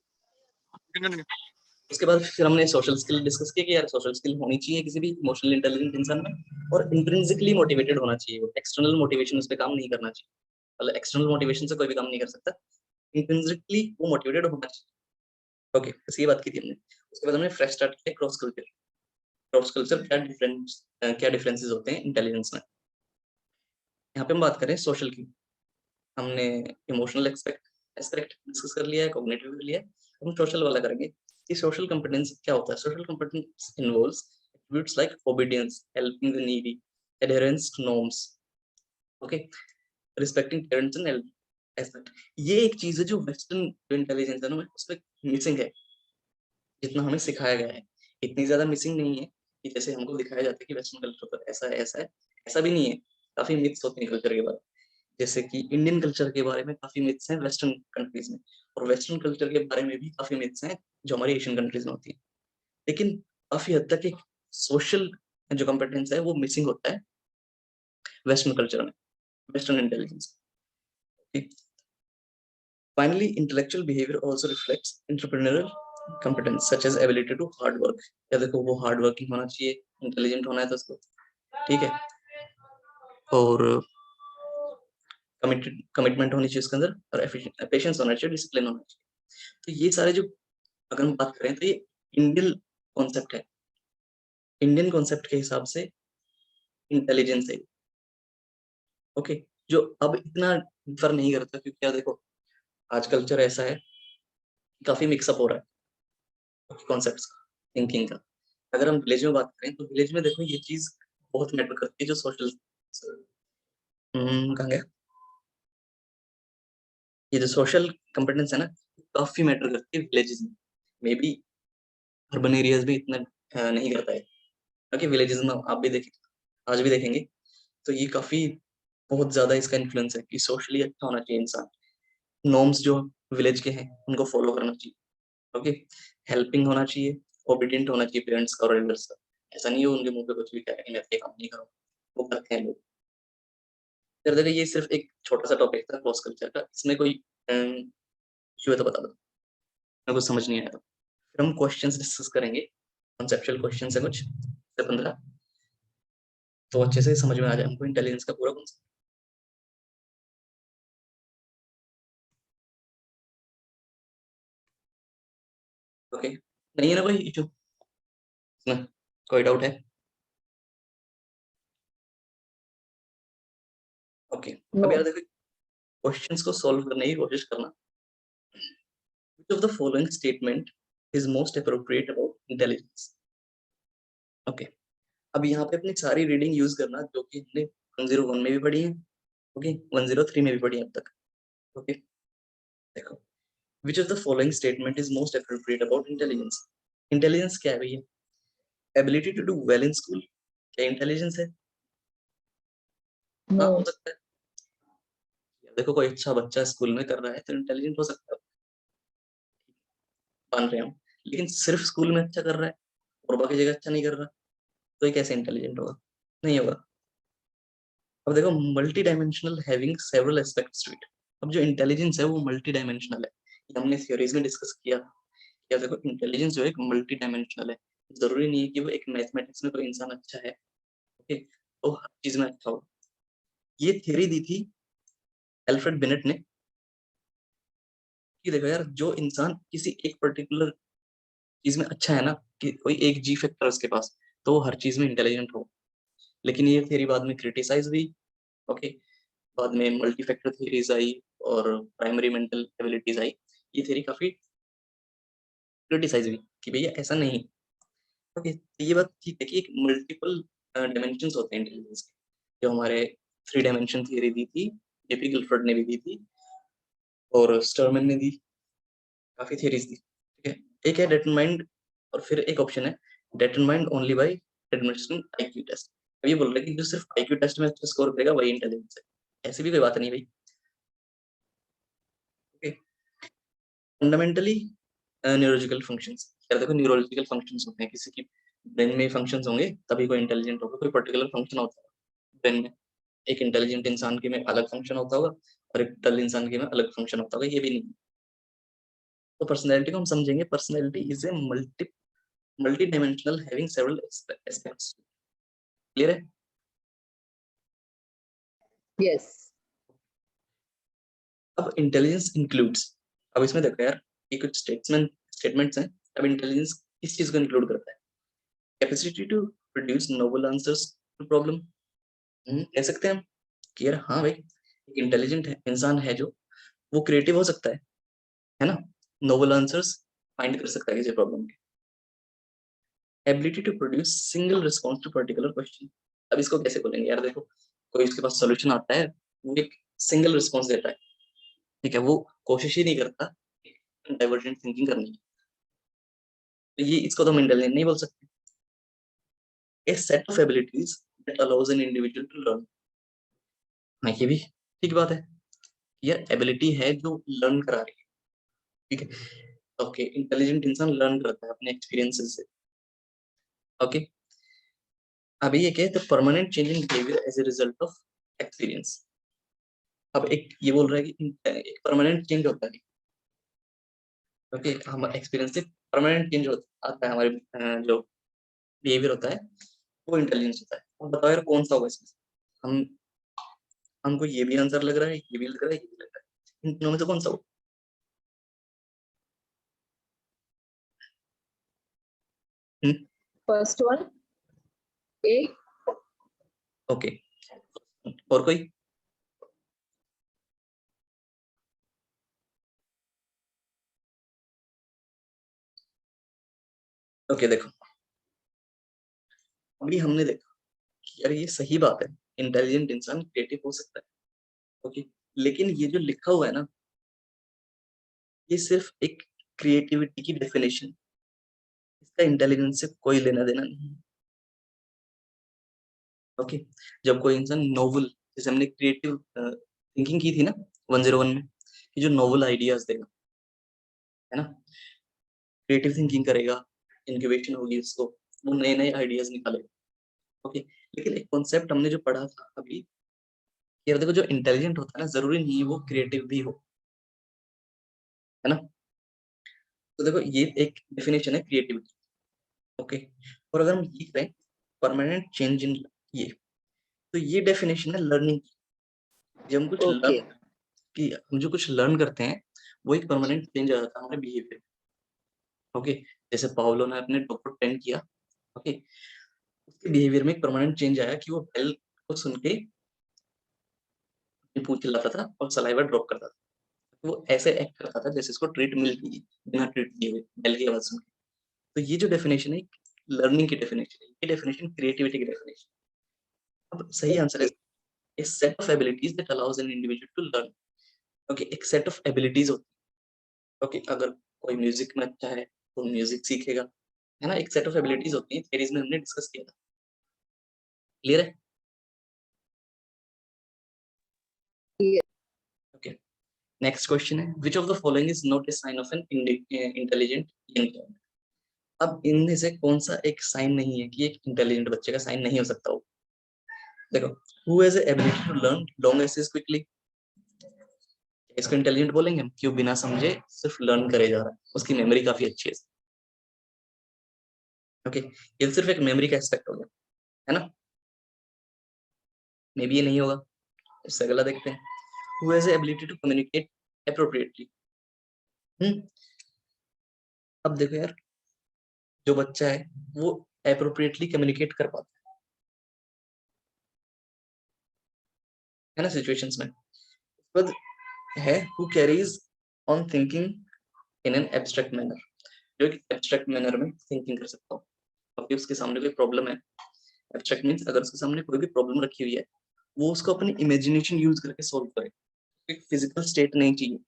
Continue। उसके बाद फिर हमने सोशल स्किल डिस्कस किया कि यार सोशल स्किल होनी चाहिए किसी भी इमोशनल इंटेलिजेंट इंसान में, और इंट्रिंसिकली मोटिवेटेड होना चाहिए, वो एक्सटर्नल मोटिवेशन उस पर काम नहीं करना चाहिए, मतलब एक्सटर्नल मोटिवेशन से कोई भी काम नहीं कर सकता, इंट्रिंसिकली वो मोटिवेटेड होना चाहिए। ओके, इसकी बात की थी हमने। उसके बाद हमने फ्रेश स्टार्ट किया क्रॉस कल्चर क्या डिफरेंसेस होते हैं इंटेलिजेंस में। यहाँ पे हम बात करें सोशल की, हमने इमोशनल एस्पेक्ट डिस्कस कर लिया है, कॉग्निटिव कर लिया है, हम सोशल वाला करेंगे कि सोशल कंपेटेंस क्या होता है। Social competence involves attributes like obedience, helping the needy, adherence to norms, okay, respecting parents and aspect. ये एक चीज है जो वेस्टर्न इंटेलिजेंस है ना, उसमें मिसिंग है, जितना हमें सिखाया गया है इतनी ज्यादा मिसिंग नहीं है कि जैसे हमको दिखाया जाता है कि वेस्टर्न कल्चर पर ऐसा है ऐसा है, ऐसा भी नहीं है। काफी मिथ्स होते हैं कल्चर के बारे में, जैसे कि इंडियन कल्चर के बारे में काफी मिथ्स हैं वेस्टर्न कंट्रीज में, और वेस्टर्न कल्चर के बारे में भी काफी मिथ्स हैं जो हमारी एशियन कंट्रीज में होती है। लेकिन काफी हद तक एक सोशल जो कॉम्पिटेंस है वो मिसिंग होता है वेस्टर्न कल्चर में, western intelligence. Finally, intellectual behavior also reflects entrepreneurial competence such as ability to hard work। या देखो, वो हार्ड वर्किंग होना चाहिए, इंटेलिजेंट होना है तो उसको, ठीक है, और कमिटमेंट होनी चाहिए उसके अंदर, और पेशेंस होना चाहिए, डिसिप्लिन होना चाहिए। तो ये सारे जो, अगर हम बात करें तो ये इंडियन कॉन्सेप्ट है, इंडियन कॉन्सेप्ट के हिसाब से इंटेलिजेंस है। ओके, जो अब इतना डिफर नहीं करता, क्योंकि यार देखो, आज कल्चर ऐसा है, काफी मिक्सअप हो रहा है कॉन्सेप्ट्स का, थिंकिंग का। अगर हम विलेज में बात करें तो विलेज में देखो ये चीज बहुत मैटर करती है, जो सोशल, कहाँ गया, ये जो सोशल कंपेटेंस है ना, काफी मैटर करती है विलेजेस में। मे बी अर्बन एरियाज भी इतना नहीं करता है, क्योंकि विलेजेस में आप भी देखें, आज भी देखेंगे, तो ये काफी बहुत ज्यादा इसका इन्फ्लुएंस है कि सोशली अच्छा होना चाहिए इंसान, नॉर्म्स जो विलेज के हैं उनको फॉलो करना चाहिए। ओके, हेल्पिंग होना चाहिए, ओबीडियंट होना चाहिए पेरेंट्स का और एल्डर्स का। ऐसा नहीं है उनके मुंह पे कुछ भी कहे कि मैं ये काम नहीं करूँ, वो करते हैं लोग। फिर देखो, ये सिर्फ एक छोटा सा टॉपिक था क्रॉस कल्चर का, इसमें कोई इशू है तो बता दो, मैं कुछ समझ नहीं आया तो फिर हम क्वेश्चंस डिस्कस करेंगे। कॉन्सेप्चुअल क्वेश्चंस है कुछ से 15, तो अच्छे से समझ में आ जाए हमको इंटेलिजेंस का पूरा कॉन्सेप्ट। ओके, नहीं है ना कोई इशू इसमें, कोई डाउट है? ओके, अब नो। यार देखो क्वेश्चंस को सॉल्व करने की कोशिश करना। Which of the following statement is most appropriate about intelligence? Okay, अब यहाँ पे अपनी सारी रीडिंग यूज करना जो कि हमने 101 में भी पढ़ी है, ओके 103 में भी पढ़ी है अब तक। ओके देखो, which of the following statement is most appropriate about intelligence? Intelligence क्या है भैया? Ability to do well in school क्या इंटेलिजेंस है? हाँ नो। हो सकता है। देखो कोई अच्छा बच्चा स्कूल में कर रहा है तो इंटेलिजेंट हो सकता है, मान रहे हम, लेकिन सिर्फ स्कूल में अच्छा कर रहा है और बाकी जगह अच्छा नहीं कर रहा, तो ये कैसे इंटेलिजेंट होगा? नहीं होगा। अब देखो multi dimensional having several aspects to it. अब जो इंटेलिजेंस है वो मल्टी डायमेंशनल है, ये हमने थ्योरीज में डिस्कस किया। क्या देखो इंटेलिजेंस जो है एक मल्टी डायमेंशनल है, जरूरी नहीं है कि वो एक मैथमेटिक्स में कोई इंसान अच्छा है, ओके, तो हर चीज में अच्छा हो। ये थ्योरी दी थी एल्फ्रेड बिनेट ने कि देखो यार जो इंसान किसी एक पर्टिकुलर चीज में अच्छा है ना, कि कोई एक जी फैक्टर उसके पास, तो वो हर चीज में इंटेलिजेंट हो। लेकिन ये थ्योरी बाद में क्रिटिसाइज हुई, ओके, बाद में मल्टी फैक्टर थ्योरीज आई और प्राइमरी मेंटल एबिलिटीज आई। ये थ्योरी काफी क्रिटिसाइज हुई कि भैया ऐसा नहीं, ओके, तो ये बात ठीक है कि एक मल्टीपल डायमेंशंस होते हैं इंटेलिजेंस के, जो हमारे 3 डायमेंशन थ्योरी दी थी, जेपी गिलफोर्ड ने भी दी थी और स्टरमैन ने दी, काफी थ्योरीज दी, ठीक है। एक है डिटरमाइंड और फिर एक ऑप्शन है determined only by administrating IQ test. अब ये बोल रहे हैं कि जो सिर्फ आईक्यू टेस्ट में अच्छा स्कोर करेगा वही इंटेलिजेंस है, ऐसी भी कोई बात नहीं भाई, ओके। फंडामेंटली न्यूरोलॉजिकल फंक्शंस, यार देखो न्यूरोलॉजिकल फंक्शंस होते हैं, किसी की ब्रेन में फंक्शंस होंगे तभी कोई इंटेलिजेंट होगा, कोई पर्टिकुलर फंक्शन होता है ब्रेन में। एक इंटेलिजेंट इंसान के में अलग फंक्शन होता होगा और एक डल इंसान के में अलग फंक्शन होता होगा, ये भी नहीं। तो पर्सनैलिटी को हम समझेंगे, personality is a multi dimensional having several aspects. Clear है? यस। अब इंटेलिजेंस इंक्लूड्स, अब इसमें देखो यार ये कुछ स्टेटमेंट्स हैं। अब इंटेलिजेंस किस चीज को इंक्लूड करता है? Capacity to produce novel answers to problem, कह सकते हैं हम कि यार हाँ भाई एक इंटेलिजेंट है इंसान है जो वो क्रिएटिव हो सकता है ना, नोवेल आंसर्स फाइंड कर सकता है किसी प्रॉब्लम के। Ability to produce single response to particular question, अब इसको कैसे बोलेंगे यार? देखो कोई इसके पास सॉल्यूशन आता है, वो एक सिंगल रिस्पॉन्स देता है, ठीक है, वो कोशिश ही नहीं करता डाइवर्जेंट थिंकिंग करने की, तो ये इसको तो हम इंटेलिजेंट नहीं बोल सकते। A set of abilities that allows an individual to learn, हाँ ये भी ठीक बात है, ये एबिलिटी है जो लर्न करा रही है, ठीक है, ओके। इंटेलिजेंट इंसान लर्न करता है अपने एक्सपीरियंसेस से, ओके। अभी ये कहते हैं permanent change in behaviour as a result of experience. अब एक ये बोल रहा है कि एक परमानेंट चेंज होता है, ओके, हम एक्सपीरियंस से परमानेंट चेंज आता है हमारे जो बिहेवियर होता है वो इंटेलिजेंस होता है। अब बताओ यार कौन सा होगा इसमें से? हम हमको ये भी आंसर लग रहा है, ये भी लग रहा है, ये भी लग रहा है, इन तीनों में से कौन सा होगा? फर्स्ट वन ए। ओके, और कोई? ओके देखो अभी हमने देखा कि यार ये सही बात है, इंटेलिजेंट इंसान क्रिएटिव हो सकता है, ओके, लेकिन ये जो लिखा हुआ है ना, ये सिर्फ एक क्रिएटिविटी की डेफिनेशन, इसका इंटेलिजेंस से कोई लेना देना नहीं है, ओके। जब कोई इंसान नोवेल, जैसे हमने क्रिएटिव थिंकिंग की थी ना 101 में, कि जो नोवेल आइडियाज देगा, है ना, क्रिएटिव थिंकिंग करेगा, इंक्यूबेशन होगी उसको, वो नए नए आइडियाज निकालेगा, ओके। लेकिन एक कॉन्सेप्ट हमने जो पढ़ा था अभी, यार देखो जो इंटेलिजेंट होता है ना जरूरी नहीं है वो क्रिएटिव भी हो, है ना। तो देखो ये एक डेफिनेशन है क्रिएटिविटी, ओके। और अगर हम ये करें परमानेंट चेंज इन ये तो ये डेफिनेशन है लर्निंग की। जब हम कुछ ओके लर्न कि हम जो कुछ लर्न करते हैं वो एक परमानेंट चेंज आ जाता है हमारे बिहेवियर। ओके, जैसे पावलो ने अपने डॉग को ट्रेन किया। ओके, उसके बिहेवियर में एक परमानेंट चेंज आया कि वो बेल को सुन के अपनी पूंछ हिलाता था और सलाइवा ड्रॉप करता था। वो ऐसे एक्ट करता था जैसे उसको ट्रीट मिल रही है बिना ट्रीट दिए हुए बेल की आवाज सुन के। तो ये जो डेफिनेशन है लर्निंग की डेफिनेशन है, ये डेफिनेशन क्रिएटिविटी की डेफिनेशन। अब सही आंसर है a set of abilities that allows an individual to learn. Okay, एक set of abilities होती है। Okay, अगर कोई म्यूजिक में अच्छा है तो म्यूजिक सीखेगा, है ना। एक सेट ऑफ एबिलिटीज होती है, थ्योरीज में हमने डिस्कस किया था। क्लियर है? Clear. ओके, नेक्स्ट क्वेश्चन है which of the following is not a sign of an intelligent young child. अब इनमें से कौन सा एक साइन नहीं है कि एक इंटेलिजेंट बच्चे का साइन नहीं हो सकता हो। देखो, who has ability to learn long essays quickly, इसको इंटेलिजेंट बोलेंगे हम क्यों बिना समझे सिर्फ लर्न करे जा रहा है, उसकी मेमोरी काफी अच्छी है। ओके, ये सिर्फ एक मेमोरी का एस्पेक्ट हो गया, है ना। मे बी ये नहीं होगा, इससे अगला देखते हैं। Who has ability to communicate appropriately. अब देखो यार, जो बच्चा है वो एप्रोप्रिएटली कम्युनिकेट कर पाता है ना सिचुएशंस में। but है who carries on thinking in an abstract manner, जो एक एब्स्ट्रैक्ट मैनर में थिंकिंग कर सकता हो। अभी उसके सामने कोई प्रॉब्लम है, एब्स्ट्रैक्ट मींस अगर उसके सामने कोई भी प्रॉब्लम रखी हुई है वो उसको अपनी इमेजिनेशन यूज करके सॉल्व करे। एक फिजिकल स्टेट नहीं चाहिए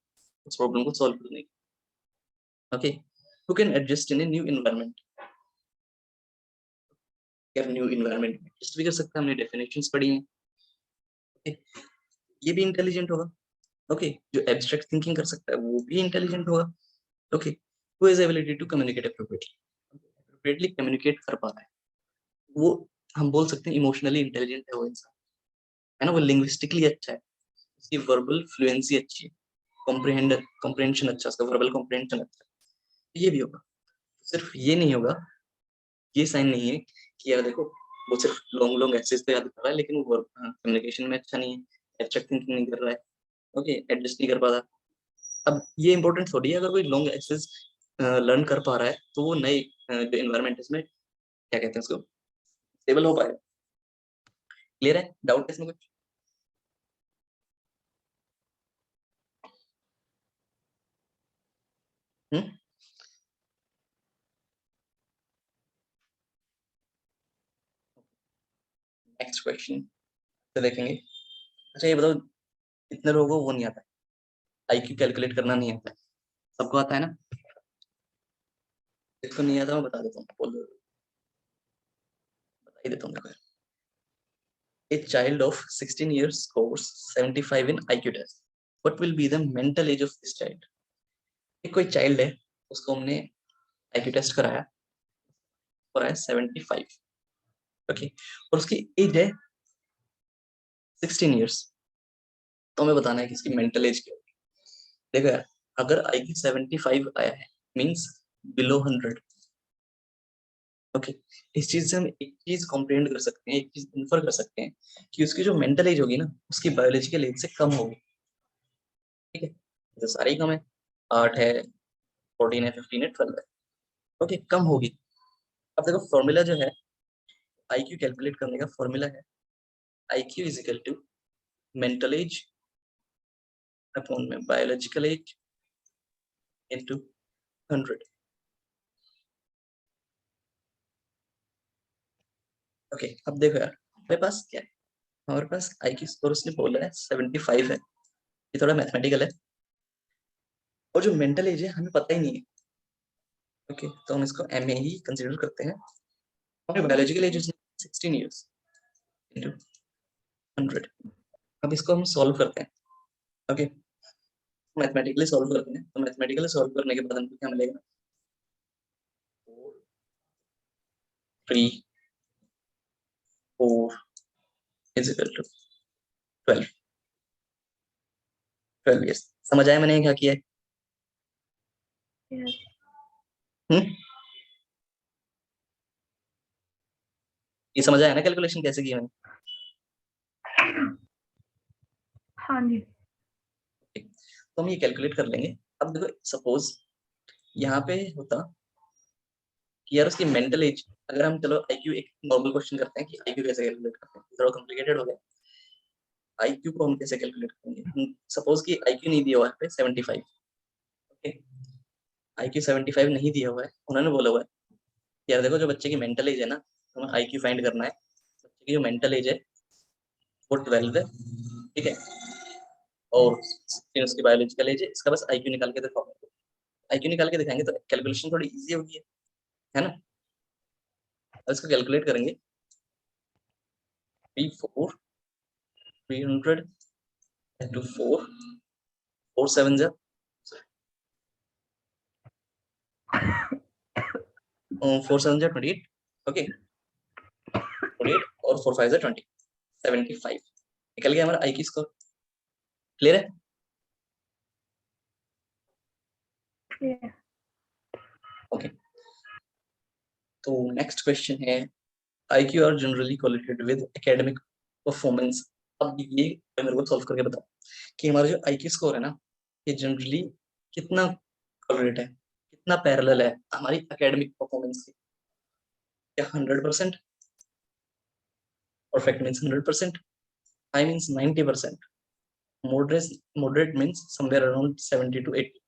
उस प्रॉब्लम को सॉल्व करने की। Okay, who can adjust in a new environment, यार न्यू एनवायरनमेंट में एडजस्ट भी कर सकता है, हमने डेफिनेशंस पढ़ी हैं। ओके, ये भी इंटेलिजेंट होगा। ओके, जो एब्स्ट्रैक्ट थिंकिंग कर सकता है वो भी इंटेलिजेंट होगा। Okay, who has ability to communicate appropriately communicate कर पा रहा है, वो हम बोल सकते हैं इमोशनली इंटेलिजेंट है वो इंसान, है ना। वो लिंग्विस्टिकली अच्छा है, उसकी वर्बल फ्लुएंसी अच्छी है, कॉम्प्रिहेंशन अच्छा, उसका वर्बल कॉम्प्रिहेंशन अच्छा है, ये भी होगा। सिर्फ ये नहीं होगा, ये साइन नहीं है कि यार देखो वो सिर्फ लॉन्ग लॉन्ग एक्सेस तो याद कर रहा है लेकिन वो कम्युनिकेशन में अच्छा नहीं है, एब्स्ट्रैक्ट थिंकिंग नहीं कर रहा है। ओके, एडजस्ट नहीं कर पा रहा। अब ये इंपॉर्टेंट थोड़ी है, अगर कोई लॉन्ग एक्सेस लर्न कर पा रहा है तो वो नए जो एनवायरनमेंट इसमें क्या कहते हैं उसको स्टेबल हो पाएगा। क्लियर है? डाउट है इसमें कुछ? नेक्स्ट क्वेश्चन तो देखेंगे। अच्छा ये बताओ, कितने लोगों को वो नहीं आता है, आईक्यू कैलकुलेट करना नहीं आता है? सबको आता है ना? जिसको नहीं आता मैं बता देता हूँ, बोल बता ही देता हूँ। देखो, a child of 16 years scores 75 in IQ test. What will be the mental age of this child? एक कोई चाइल्ड है, उसको हमने आईक्यू टेस्ट कराया और आया 75। ओके, और उसकी एज है 16 इयर्स। तो हमें बताना है कि इसकी मेंटल एज क्या होगी। देखो यार, अगर आईक्यू 75 आया है मींस बिलो 100। ओके, इस चीज से हम एक चीज कॉम्प्रिहेंड कर सकते हैं, एक चीज इन्फर कर सकते हैं कि उसकी जो मेंटल एज होगी ना उसकी बायोलॉजिकल एज से कम होगी। ठीक है, तो सारे ही कम है, 8 है, 14 है, 15 है, 12 है। ओके, कम होगी। अब देखो फॉर्मूला जो है आईक्यू कैलकुलेट करने का फॉर्मूला है IQ is equal to mental age upon में बायोलॉजिकल एज इनटू 100। ओके, अब देखो यार हमारे पास क्या है, हमारे पास आईक्यू स्कोर उसने बोला है 75 है, ये थोड़ा मैथमेटिकल है। और जो मेंटल एज है हमें पता ही नहीं है। ओके, तो हम इसको एम ए ही कंसीडर करते हैं। और बायोलॉजिकल एज 16 इयर्स इनटू 100। अब इसको हम सॉल्व करते हैं। ओके, मैथमेटिकली सॉल्व करते हैं, तो मैथमेटिकली सॉल्व करने के बाद हमको क्या मिलेगा, 3 4 इज इक्वल टू 12। 12 इयर्स। समझ आया मैंने क्या किया है? Yes. ये समझ आया ना कैलकुलेशन कैसे की मैंने? हाँ जी। तो हम ये कैलकुलेट कर लेंगे। अब देखो सपोज यहाँ पे होता कि यार उसकी मेंटल एज, अगर हम चलो आईक्यू एक नॉर्मल क्वेश्चन करते हैं कि आईक्यू कैसे कैलकुलेट करते हैं, थोड़ा कॉम्प्लिकेटेड हो गया। आईक्यू को हम कैसे कैलकुलेट करेंगे? सपोज कि आईक्यू नहीं दिया हुआ है 75, ओके, आईक्यू 75 नहीं दिया हुआ है, उन्होंने बोला हुआ है यार देखो जो बच्चे की मेंटल एज है ना, हमें आईक्यू फाइंड करना है, बच्चे की जो मेंटल एज है वो 12 है, ठीक है, और फिर उसकी बायोलॉजिकल एज है, इसका बस आईक्यू निकाल के दिखाओ। आईक्यू निकाल के दिखाएंगे तो कैलकुलेशन थोड़ी इजी होगी, है ना। अब इसको कैलकुलेट करेंगे, 300 into 4, 4 7 जा 4 7 जा 28, ओके, 28 और 4 5 जा 20, 75 निकल गया हमारा आईक्यू स्कोर। क्लियर है? Clear. ओके, तो नेक्स्ट क्वेश्चन है, IQ are generally correlated with academic performance. अब ये मेरे को सॉल्व करके बताओ कि हमारा जो आईक्यू स्कोर है ना, ये जनरली कितना कोरिलेट है, कितना पैरेलल है हमारी एकेडमिक परफॉर्मेंस के? क्या 100%? Perfect means 100%, high means 90%, moderate means somewhere around 70 to 80,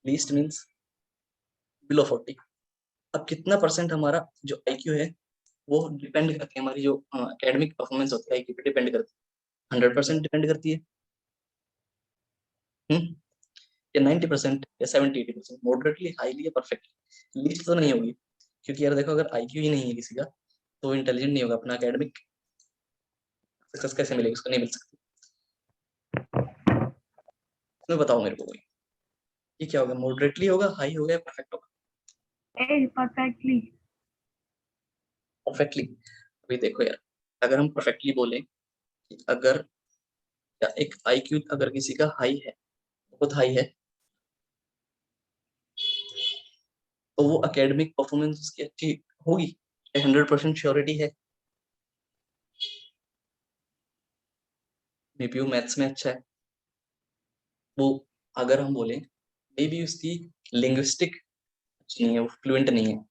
least means below 40। अब कितना परसेंट हमारा जो आईक्यू है वो डिपेंड करती है, हमारी जो एकेडमिक परफॉर्मेंस होती है आईक्यू पे डिपेंड करती है? 100% डिपेंड करती है, या 90% या 70-80%, मॉडरेटली, हाईली या परफेक्टली? लीस्ट तो नहीं होगी, क्योंकि यार देखो अगर आईक्यू ही नहीं है किसी का तो इंटेलिजेंट नहीं होगा, अपना एकेडमिक सक्सेस कैसे मिलेगी, उसको नहीं मिल सकती। इसमें बताओ मेरे को कोई, ये क्या होगा, मॉडरेटली होगा, हाई होगा या परफेक्ट होगा? A, perfectly. परफेक्टली। अभी देखो यार, अगर हम परफेक्टली बोले कि अगर या एक आईक्यू अगर किसी का हाई है, बहुत हाई है, तो वो एकेडमिक परफॉर्मेंस उसकी अच्छी होगी, 100% श्योरिटी है। मे बी वो मैथ्स में अच्छा है, वो अगर हम बोले मे बी उसकी लिंग्विस्टिक अच्छी नहीं है, वो फ्लुएंट नहीं है,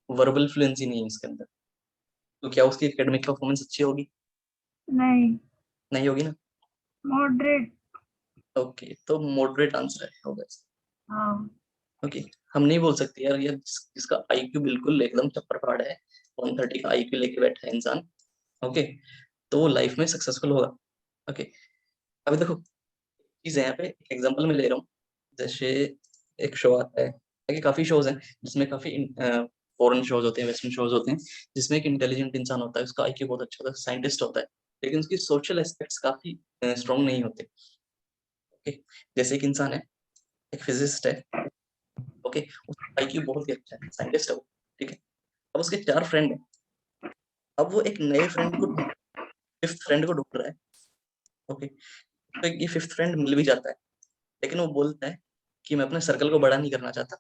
वर्बल फ्लुएंसी नहीं है उसके अंदर, तो क्या उसकी एकेडमिक परफॉर्मेंस अच्छी होगी? नहीं, नहीं होगी ना। moderate. ओके, तो मॉडरेट आंसर है होगा। हाँ, ओके, हम नहीं बोल सकते यार ये जिसका आईक्यू बिल्कुल एकदम चप्पर फाड़ है, 130 का आईक्यू लेके बैठा है इंसान, ओके, तो वो लाइफ में सक्सेसफुल होगा। ओके, अभी देखो चीज है यहाँ पे, एग्जांपल में ले रहा हूँ, जैसे एक शो आता है, आगे काफी शोज हैं जिसमें काफी फॉरेन शोज होते हैं, वेस्टर्न शोज होते हैं, जिसमें एक इंटेलिजेंट इंसान होता है, उसका आईक्यू बहुत अच्छा होता है, साइंटिस्ट होता है, लेकिन उसकी सोशल एस्पेक्ट्स काफी स्ट्रॉन्ग नहीं होते। ओके, जैसे एक इंसान है, एक फिजिसिस्ट है, ओके, उसका आईक्यू बहुत ही अच्छा है, साइंटिस्ट है वो, ठीक है, अब उसके 4 फ्रेंड हैं, अब वो एक नए फ्रेंड को, फिफ्थ फ्रेंड को ढूंढ रहा है, ओके, तो ये फिफ्थ फ्रेंड मिल भी जाता है, लेकिन वो बोलता है कि मैं अपने सर्कल को बड़ा नहीं करना चाहता,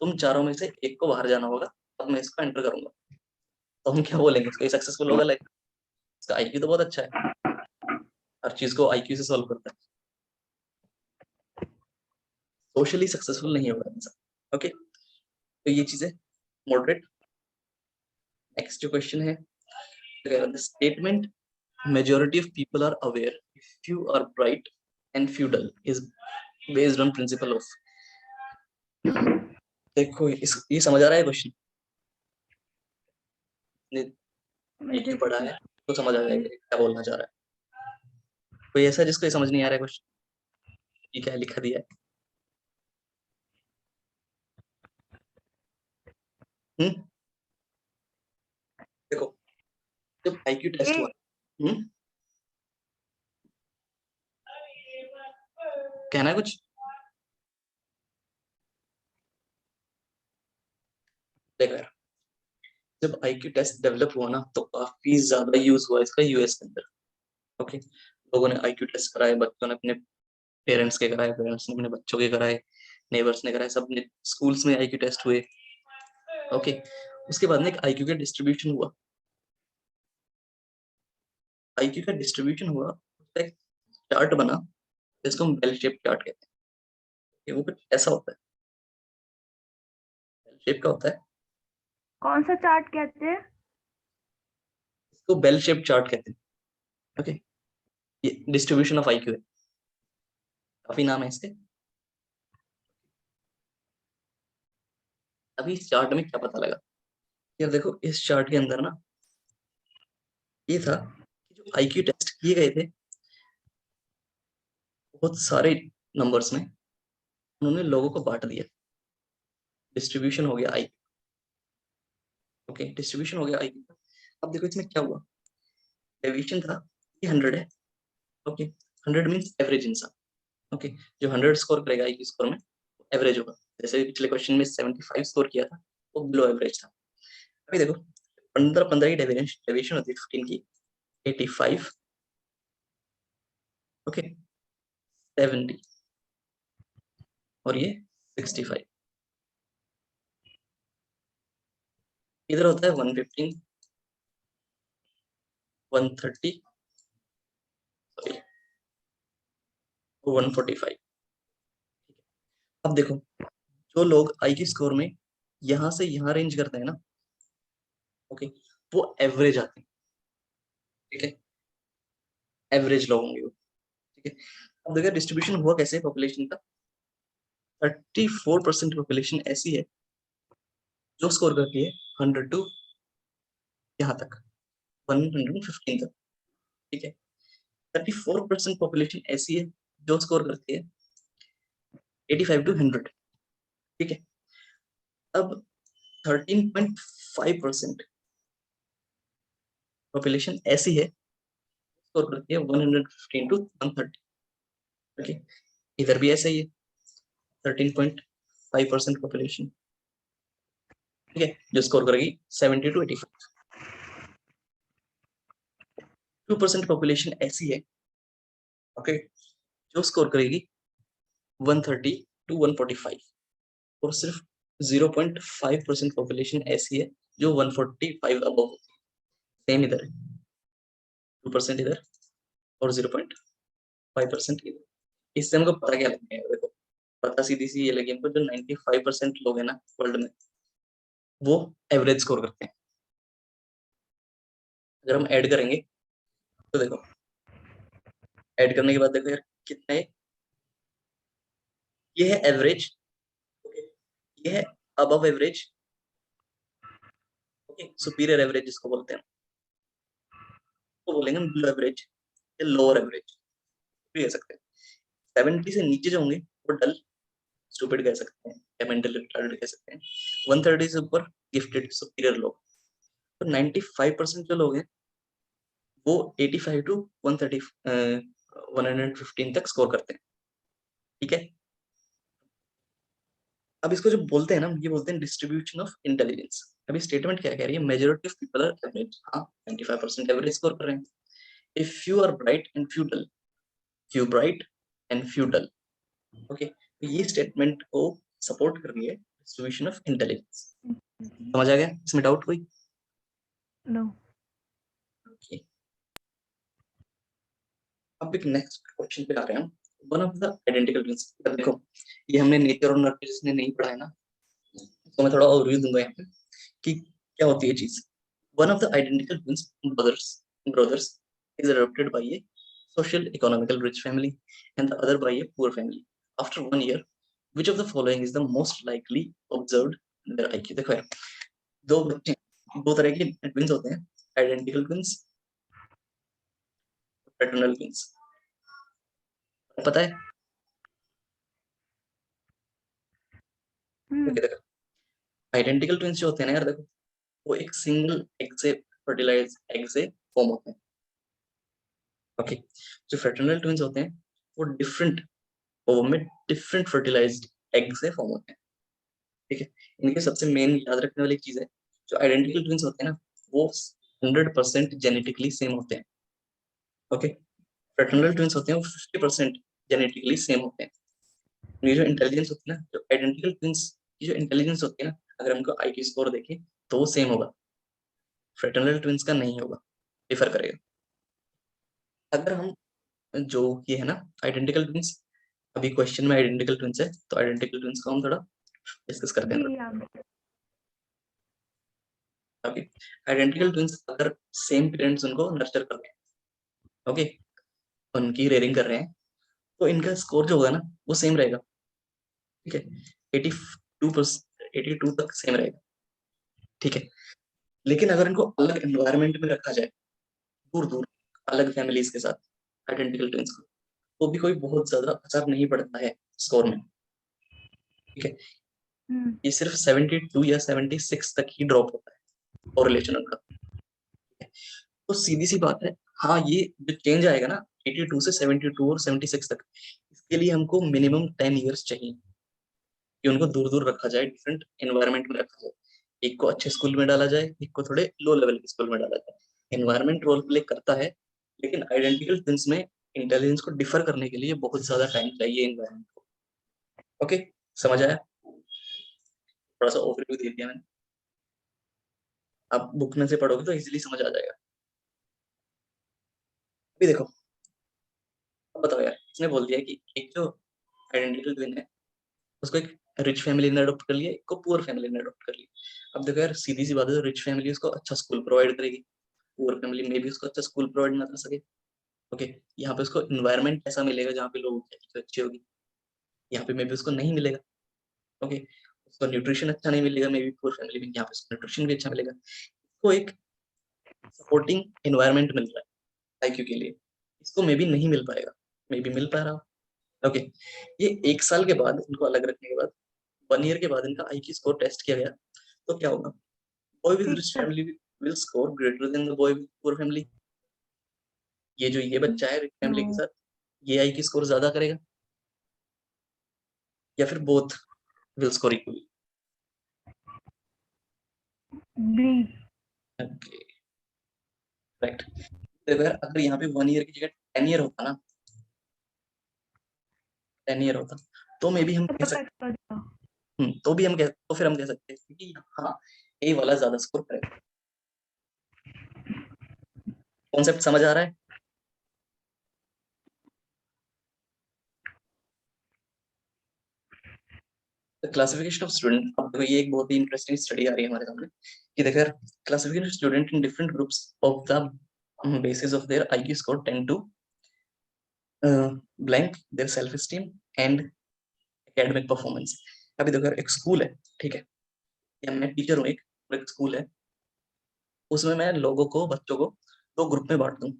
तुम चारों में से एक को बाहर जाना होगा, अब मैं इसको एंटर करूंगा। तो हम क्या बोलेंगे, उसको सक्सेसफुल होगा लाइक, इसका आईक्यू तो बहुत अच्छा है, हर चीज को आईक्यू से सॉल्व करता है, सोशली सक्सेसफुल नहीं होगा इंसान। ओके, तो ये चीज है मॉडरेट। नेक्स्ट जो क्वेश्चन है, the statement majority of people are aware if few are bright and few dull is based on principle of, देखो ये समझ आ रहा है क्वेश्चन? मुझे पढ़ा है तो समझ आ जाएगा क्या बोलना चाह रहा है। कोई ऐसा जिसको ये समझ नहीं आ रहा है क्वेश्चन, ये क्या लिखा दिया है? देखो जब आईक्यू टेस्ट A, हुआ, कहना है कुछ? देखो यार, जब आईक्यू टेस्ट डेवलप हुआ ना तो काफी ज्यादा यूज हुआ इसका यूएस के अंदर। ओके, लोगों ने आईक्यू टेस्ट कराए, बच्चों ने अपने पेरेंट्स के कराए, पेरेंट्स ने अपने बच्चों के कराए, नेबर्स ने कराए, सब ने स्कूल्स में आईक्यू टेस्ट हुए। ओके, उसके बाद में एक आईक्यू का डिस्ट्रीब्यूशन हुआ, आईक्यू का डिस्ट्रीब्यूशन हुआ, उसका एक चार्ट बना, जिसको हम बेल शेप चार्ट कहते हैं। ये वो कुछ ऐसा होता है, बेल शेप का होता है, कौन सा चार्ट कहते हैं? इसको बेल शेप चार्ट कहते हैं। ओके, ये डिस्ट्रीब्यूशन ऑफ आईक्यू है, काफी नाम है इसके। अभी इस चार्ट में क्या पता लगा, यार देखो इस चार्ट के अंदर ना ये था कि जो आईक्यू टेस्ट किए गए थे बहुत सारे नंबर्स में, उन्होंने लोगों को बांट दिया, डिस्ट्रीब्यूशन हो गया आई। ओके, डिस्ट्रीब्यूशन हो गया आई। अब देखो इसमें क्या हुआ, डेविएशन था ये 100 है। ओके, 100 मींस एवरेज इंसान। ओके, जो 100 स्कोर करेगा आई स्कोर में एवरेज होगा। जैसे पिछले क्वेश्चन में 75 स्कोर किया था, वो बिलो एवरेज था। अभी देखो 15 की डेविएशन होती है 15 की, 85, ओके, 70 और ये 65। इधर होता है 115, 130, सॉरी 145। अब देखो जो लोग आई की स्कोर में यहां से यहां रेंज करते हैं ना, ओके, वो एवरेज आते हैं। ठीक है, एवरेज लोग होंगे वो। ठीक है, अब देखो डिस्ट्रीब्यूशन हुआ कैसे पॉपुलेशन का। 34% पॉपुलेशन ऐसी है जो स्कोर करती है 100 टू यहाँ तक 115 तक। ठीक है, 34% पॉपुलेशन ऐसी है जो स्कोर करती है 85 टू 100। ठीक है, अब 13.5% पॉपुलेशन ऐसी है स्कोर करती है 115 टू 130। ओके, इधर भी ऐसा ही है 13.5% पॉपुलेशन, ठीक है, जो स्कोर करेगी 70 टू 85। 2% पॉपुलेशन ऐसी है, ओके, जो स्कोर करेगी 130 टू 145। और सिर्फ 0.5% पॉपुलेशन ऐसी है जो 145 अबव होती है। सेम इधर है, 2% इधर और 0.5% इधर। इससे हमको पता क्या लगेगा, देखो पता सीधी सी ये लगी हमको, जो 95% लोग हैं ना वर्ल्ड में, वो एवरेज स्कोर करते हैं। अगर हम ऐड करेंगे तो देखो, ऐड करने के बाद देखो यार कितना है, ये है एवरेज, ओके, ये है above average, okay, superior average जिसको बोलते हैं, तो बोलेंगे हम बिलो एवरेज या लोअर एवरेज भी कह सकते हैं। 70 से नीचे जो होंगे वो डल स्टूपिड कह सकते हैं या मेंटली रिटार्डेड कह सकते हैं। 130 से ऊपर गिफ्टेड सुपीरियर लोग। तो 95% जो लोग हैं वो 85 टू 130 115 तक स्कोर करते हैं। ठीक है, अब इसको जो बोलते हैं ना, ये बोलते हैं डिस्ट्रीब्यूशन ऑफ इंटेलिजेंस। अभी स्टेटमेंट क्या कह रही है, majority of people are average. हाँ, 95% एवरेज स्कोर कर रहे हैं। If few are bright and few dull, few bright and few dull, okay, तो ये स्टेटमेंट को सपोर्ट कर रही है डिस्ट्रीब्यूशन ऑफ इंटेलिजेंस। समझ आ गया, इसमें डाउट कोई? नो। Okay. अब एक नेक्स्ट क्वेश्चन पे आ रहे हैं। One of the identical twins, देखो ये हमने नेचर और नर्चर जिसने नहीं पढ़ा है ना, तो मैं थोड़ा ओवरव्यू दूंगा यहाँ पे कि क्या होती है चीज। One of the identical twins brothers is adopted by a social economical rich family and the other by a poor family. After 1 year, which of the following is the most likely observed their IQ? देखो यार, दो बच्चे, दो तरह के twins होते हैं, identical twins, fraternal twins. पता है? हम्म। ओके, देखो आइडेंटिकल ट्विंस जो होते हैं ना यार, देखो वो एक सिंगल एग से फर्टिलाइज एग से फॉर्म होते हैं। ओके, जो फ्रेटर्नल ट्विंस होते हैं वो डिफरेंट ओवम में डिफरेंट फर्टिलाइज्ड एग से फॉर्म होते हैं। ठीक है, इनके सबसे मेन याद रखने वाली चीज है, जो आइडेंटिकल ट्विंस होते हैं ना वो 100% जेनेटिकली सेम होते हैं। ओके, फ्रेटर्नल ट्विंस होते हैं वो 50% जेनेटिकली सेम होते हैं। ये जो इंटेलिजेंस होती है ना, जो आइडेंटिकल ट्विंस की जो इंटेलिजेंस होती है ना, अगर हमको आईक्यू स्कोर देखें तो वो सेम होगा, फ्रेटर्नल ट्विंस का नहीं होगा, डिफर करेगा। अगर हम जो ये है ना आइडेंटिकल ट्विंस, अभी क्वेश्चन में आइडेंटिकल ट्विंस है, तो आइडेंटिकल ट्विंस को हम थोड़ा डिस्कस करते हैं। जी आप ओके, आइडेंटिकल ट्विंस अगर सेम पेरेंट्स उनको नर्चर कर रहे हैं, ओके, उनकी रेयरिंग कर रहे हैं, तो इनका स्कोर जो होगा ना वो सेम रहेगा, ठीक है, 82 तक सेम रहेगा, ठीक है। लेकिन अगर इनको अलग एनवायरनमेंट में रखा जाए, दूर दूर अलग फैमिलीज के साथ आइडेंटिकल ट्विंस को, तो भी कोई बहुत ज्यादा असर नहीं पड़ता है स्कोर में, ठीक है। ये सिर्फ 72 या 76 तक ही ड्रॉप होता है कोरिलेशन उनका। तो सीधी सी बात है, हाँ ये जो चेंज आएगा ना 82 से 72 और 76 तक, इसके लिए हमको मिनिमम 10 इयर्स चाहिए कि उनको दूर दूर रखा जाए, डिफरेंट एनवायरनमेंट में रखा जाए, एक को अच्छे स्कूल में डाला जाए, एक को थोड़े लो लेवल के स्कूल में डाला जाए। एनवायरनमेंट रोल प्ले करता है, लेकिन आइडेंटिकल ट्विंस में इंटेलिजेंस को डिफर करने के लिए बहुत ज्यादा टाइम चाहिए एनवायरनमेंट को। ओके, समझ आया? थोड़ा सा ओवरव्यू दे दिया मैंने, आप बुक में से पढ़ोगे तो इजीली समझ आ जाएगा। अभी देखो, अब बताओ यार, इसने बोल दिया कि एक जो आइडेंटिकल ट्विन है उसको एक रिच फैमिली ने अडॉप्ट कर लिया, एक को पुअर फैमिली ने अडॉप्ट कर लिया। अब देखो यार, सीधी सी बात है, रिच फैमिली उसको अच्छा स्कूल प्रोवाइड करेगी, पुअर फैमिली में भी उसको अच्छा स्कूल प्रोवाइड ना कर सके। ओके, यहाँ पे उसको इन्वायरमेंट ऐसा मिलेगा जहाँ पे लोगों की हेल्थ अच्छी होगी, यहाँ पे मे बी उसको नहीं मिलेगा। ओके, उसको न्यूट्रिशन अच्छा नहीं मिलेगा, मे बी पुअर फैमिली में, यहाँ पे उसको न्यूट्रिशन भी अच्छा मिलेगा। इसको एक सपोर्टिंग एनवायरमेंट मिल रहा है आईक्यू के लिए, इसको मे बी नहीं मिल पाएगा, मे बी मिल पा रहा हो। ओके, ये 1 साल के बाद इनको अलग रखने के बाद, 1 ईयर के बाद इनका आईक्यू स्कोर टेस्ट किया गया, तो क्या होगा? Boy with rich family will score greater than the boy with poor family. ये जो ये बच्चा है रिच फैमिली के साथ, ये आईक्यू स्कोर ज्यादा करेगा, या फिर both will score equally? B. Okay, right. देखो यार, अगर यहाँ पे 1 ईयर की जगह 10 ईयर होता ना, 10 ईयर होता, तो मे बी हम कह सकते, तो भी हम कह, तो फिर हम कह सकते हैं कि हाँ ए वाला ज्यादा स्कोर करेगा। कॉन्सेप्ट समझ आ रहा है? क्लासिफिकेशन ऑफ स्टूडेंट, अब देखो ये एक बहुत ही इंटरेस्टिंग स्टडी आ रही है हमारे सामने कि देखो यार, classification of student in different groups of the basis of their IQ score tend to blank their self esteem and academic performance। अभी देखो यार, एक स्कूल है, ठीक है, या मैं टीचर हूँ एक, और एक स्कूल है, उसमें मैं लोगों को, बच्चों को 2 ग्रुप में बांट दूं,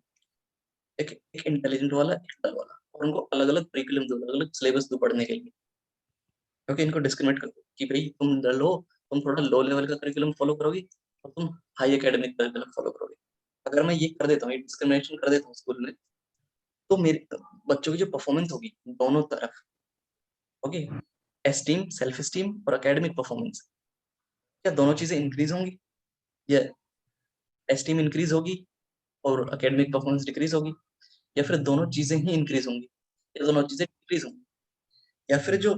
एक इंटेलिजेंट वाला, एक डल वाला, और उनको अलग अलग करिकुलम दो, अलग अलग सिलेबस दो पढ़ने के लिए। क्योंकि इनको डिस्क्रिमिनेट कर दो कि भाई तुम डल हो, तुम थोड़ा लो लेवल का करिकुलम फॉलो करोगे, और तुम हाई एकेडमिक करिकुलम फॉलो करोगे। अगर मैं ये कर देता हूँ, ये डिस्क्रिमिनेशन कर देता हूँ स्कूल में, तो मेरे बच्चों की जो परफॉर्मेंस होगी दोनों तरफ, ओके, एस्टीम, सेल्फ एस्टीम और एकेडमिक परफॉर्मेंस, क्या दोनों चीजें इंक्रीज होंगी, या एस्टीम इंक्रीज होगी और एकेडमिक परफॉर्मेंस डिक्रीज होगी, या फिर दोनों चीजें ही इंक्रीज होंगी, या दोनों चीजें डिक्रीज होंगी, या फिर जो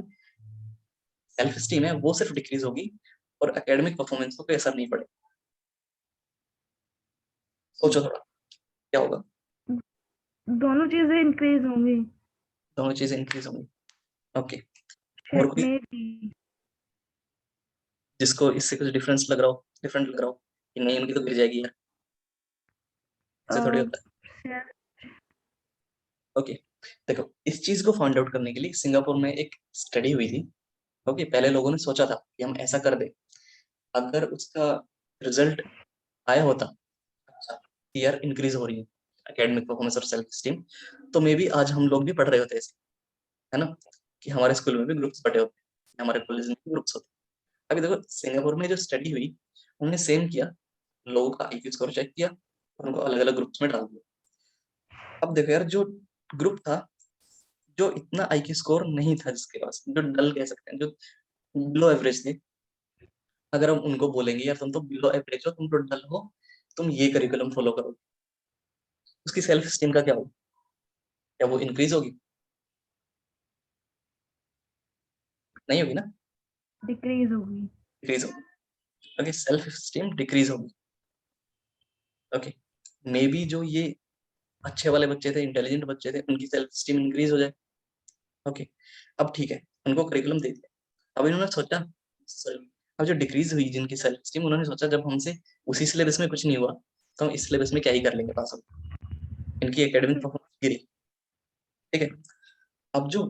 सेल्फ एस्टीम है वो सिर्फ डिक्रीज होगी और एकेडमिक परफॉर्मेंस को कोई असर नहीं पड़ेगा? सोचो थोड़ा, क्या होगा? दोनों चीजें इंक्रीज होंगी। दोनों चीजें इंक्रीज होंगी, ओके। और शायद कोई में भी। जिसको इससे कुछ डिफरेंस लग रहा हो, डिफरेंट लग रहा हो कि नहीं उनकी तो गिर जाएगी यार, ऐसे थोड़ी होता शायद है। ओके, देखो इस चीज को फाइंड आउट करने के लिए सिंगापुर में एक स्टडी हुई थी। ओके, पहले लोगों ने सोचा था कि हम ऐसा कर दे, अगर उसका रिजल्ट आया होता अच्छा कि यार इंक्रीज हो रही है एकेडमिक परफॉर्मेंस और सेल्फ स्टीम, तो मे बी आज हम लोग भी पढ़ रहे होते ऐसे, है ना, कि हमारे स्कूल में भी ग्रुप्स बटे होते, हमारे कॉलेज में भी ग्रुप्स होते। अभी देखो सिंगापुर में जो स्टडी हुई, उन्होंने सेम किया, लोगों का आईक्यू स्कोर चेक किया और उनको अलग अलग ग्रुप्स में डाल दिया। अब देखो यार, जो ग्रुप था जो इतना आईक्यू स्कोर नहीं था, जिसके पास, जो डल कह सकते हैं, जो बिलो एवरेज थे, अगर हम उनको बोलेंगे यार तुम तो बिलो एवरेज हो, तुम तो डल हो, तुम ये करिकुलम फॉलो करो, उसकी सेल्फ स्टीम का क्या होगा? क्या वो इंक्रीज होगी? नहीं होगी ना, डिक्रीज होगी। डिक्रीज होगी। ओके, सेल्फ स्टीम डिक्रीज होगी। ओके, मे बी जो ये अच्छे वाले बच्चे थे, इंटेलिजेंट बच्चे थे, उनकी सेल्फ स्टीम इंक्रीज हो जाए। ओके, अब ठीक है, उनको करिकुलम दे दिया। अब इन्होंने सोचा, अब जो डिक्रीज हुई जिनकी सेल्फ स्टीम, उन्होंने सोचा जब हमसे उसी सिलेबस में कुछ नहीं हुआ तो हम इस सिलेबस में क्या ही कर लेंगे पास आउट। इनकी एकेडमिक परफॉर्मेंस गिरी। ठीक है, अब जो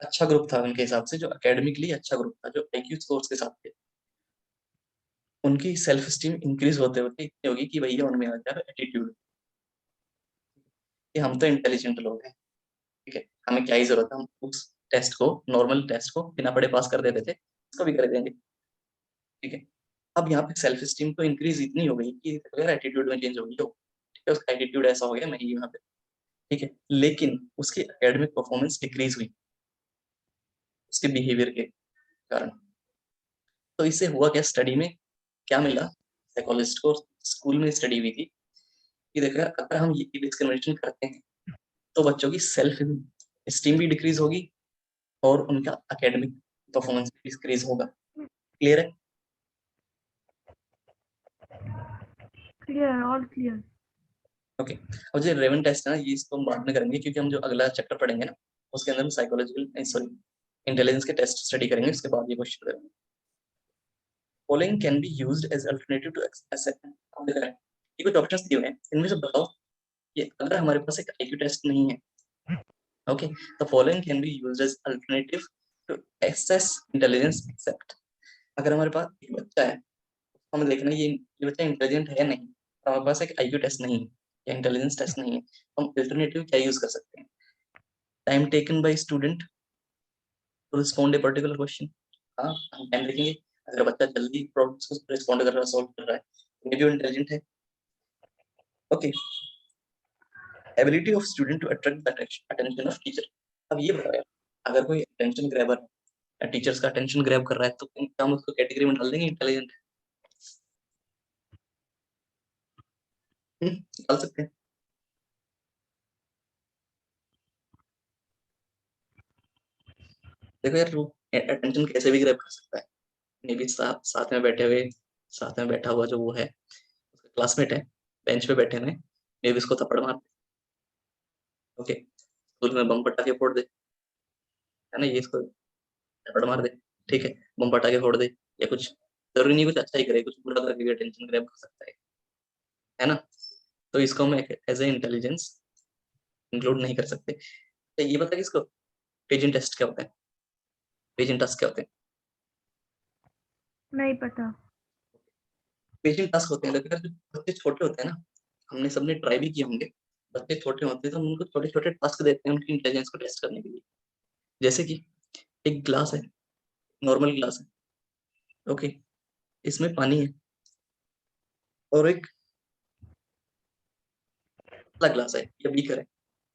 अच्छा ग्रुप था उनके हिसाब से, जो एकेडमिकली अच्छा ग्रुप था, जो आईक्यू स्कोर्स के साथ थे, उनकी सेल्फ स्टीम इंक्रीज होते होते इतनी होगी कि भैया उनमें आ गया एटीट्यूड कि हम तो इंटेलिजेंट लोग हैं, ठीक है, हमें क्या ही जरूरत है, हम उस टेस्ट को, नॉर्मल टेस्ट को बिना पढ़े पास कर देते थे, इसको भी कर देंगे। ठीक है, अब यहाँ पे सेल्फ स्टीम तो इंक्रीज इतनी हो गई कि अगर एटीट्यूड में चेंज हो गई हो, ठीक है, उसका एटीट्यूड ऐसा हो गया नहीं यहाँ पे, ठीक है, लेकिन उसकी एकेडमिक परफॉर्मेंस डिक्रीज हुई उसके बिहेवियर के कारण। तो इससे हुआ क्या, स्टडी में क्या मिला, साइकोलॉजिस्ट को स्कूल में स्टडी हुई थी कि देखो यार, अगर हम ये डिस्क्रिमिनेशन करते हैं तो बच्चों की सेल्फ स्टीम भी डिक्रीज होगी और उनका एकेडमिक परफॉर्मेंस भी डिक्रीज होगा। क्लियर है? Clear, all clear. ओके, और जो रेवन टेस्ट है ना, ये इसको हम बाद में करेंगे क्योंकि हम जो अगला चैप्टर पढ़ेंगे ना उसके अंदर हम साइकोलॉजिकल सॉरी इंटेलिजेंस के टेस्ट स्टडी करेंगे, उसके बाद ये क्वेश्चन करेंगे। Following can be used as alternative to assessment. ये कुछ ऑप्शंस दिए हुए हैं, इनमें से बताओ ये अगर हमारे पास एक आईक्यू टेस्ट नहीं है, okay, the following can be used as alternative to assess intelligence except. अगर हमारे पास एक बच्चा है, हमें देखना है ये बच्चा इंटेलिजेंट है नहीं, और हमारे पास एक आईक्यू टेस्ट नहीं है या इंटेलिजेंस टेस्ट नहीं है, तो हम अल्टरनेटिव क्या यूज कर सकते हैं? Time taken by student to respond a particular question. हाँ, हम टाइम देखेंगे, अगर बच्चा जल्दी प्रॉब्लम्स को रिस्पॉन्ड कर रहा है, सॉल्व कर रहा है, तो ये भी इंटेलिजेंट है। Okay, ability of student to attract the attention of teacher. अब ये बताओ यार, अगर कोई अटेंशन ग्रैबर है, टीचर्स का अटेंशन ग्रैब कर रहा है, तो क्या हम उसको कैटेगरी में डाल देंगे इंटेलिजेंट? डाल सकते हैं। देखो यार, वो अटेंशन कैसे भी ग्रैब कर सकता है, मे बी साथ में बैठे हुए, साथ में बैठा हुआ जो वो है, उसका क्लासमेट है, बेंच पे बैठे हुए, मे बी उसको थप्पड़ मार दे। ओके, स्कूल में बम पटाखे फोड़ दे, है ना, ये इसको थप्पड़ मार दे, ठीक है, बम पटाखे फोड़ दे, या कुछ जरूरी नहीं कुछ अच्छा ही करे, कुछ बुरा करके भी अटेंशन ग्रैब कर सकता है ना, तो इसको हम एज ए इंटेलिजेंस इंक्लूड नहीं कर सकते। तो ये बता कि इसको पेजेंट टेस्ट क्या होता है, पेजेंट टास्क क्या होते हैं? नहीं पता। पेजेंट टास्क होते हैं, लेकिन अगर जो बच्चे छोटे होते हैं ना, हमने सबने ट्राई भी किए होंगे, बच्चे छोटे होते हैं तो हम उनको छोटे छोटे टास्क देते हैं उनकी इंटेलिजेंस को टेस्ट करने के लिए। जैसे कि एक ग्लास है, नॉर्मल ग्लास है, ओके, इसमें पानी है, और एक बड़ा ग्लास है या बीकर है,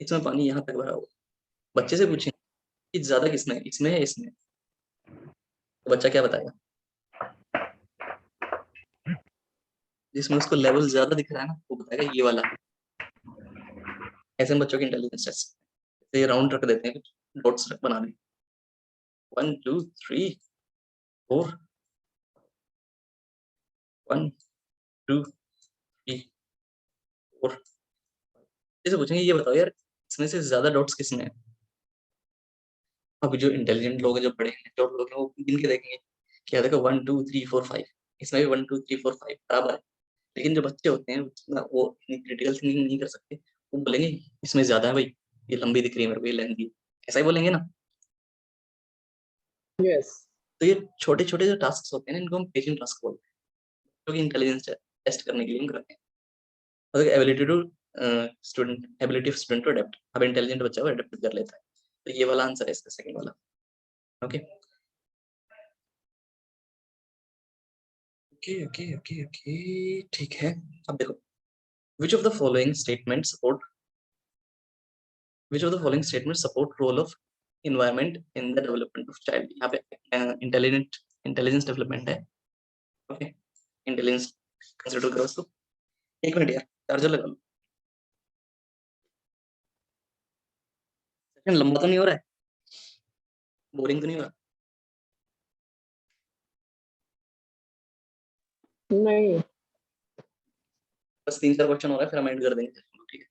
इसमें पानी यहाँ तक भरा हुआ है। बच्चे से पूछें कि ज्यादा किसमें है, इसमें है इसमें, तो बच्चा क्या बताएगा? जिसमें उसको लेवल ज्यादा दिख रहा है ना, वो बताएगा ये वाला। ऐसे में बच्चों की इंटेलिजेंस टेस्ट, तो ये राउंड रख देते हैं, कुछ डॉट्स बना दें, 1 2 3 4, 1 2 3 4। जैसे पूछेंगे ये बताओ यार, इसमें से ज्यादा डॉट्स किसमें है? अब जो इंटेलिजेंट लोग हैं, जो बड़े हैं, जो लोग हैं, वो गिन के देखेंगे, क्या देखो 1 2 3 4 5, इसमें भी 1 2 3 4 5 बराबर है। लेकिन जो बच्चे होते हैं वो क्रिटिकल थिंकिंग नहीं कर सकते, वो बोलेंगे इसमें ज्यादा है भाई, ये लंबी दिख रही है मेरे को, ये लेंथी है, ऐसा ही बोलेंगे ना। यस। तो ये छोटे छोटे जो टास्क होते हैं ना, इनको हम पेशेंट टास्क बोलते हैं, जो कि इंटेलिजेंस टेस्ट करने के लिए हम करते हैं। और ability to student, ability of student to adapt, अब इंटेलिजेंट बच्चा वो अडेप्ट कर लेता है, तो ये वाला आंसर है इसका, सेकंड वाला। Okay okay okay okay okay, ठीक है। अब देखो, which of the following statements support which of the following statements support role of environment in the development of child? यहाँ पे इंटेलिजेंस डेवलपमेंट है, ओके, इंटेलिजेंस कंसीडर करो उसको। एक मिनट यार, चार्जर लगा लो। सेशन लंबा तो नहीं हो रहा है, बोरिंग तो नहीं हो रहा? नहीं। बस 3 4 क्वेश्चन हो रहा है, फिर हम एंड कर देंगे, ठीक है।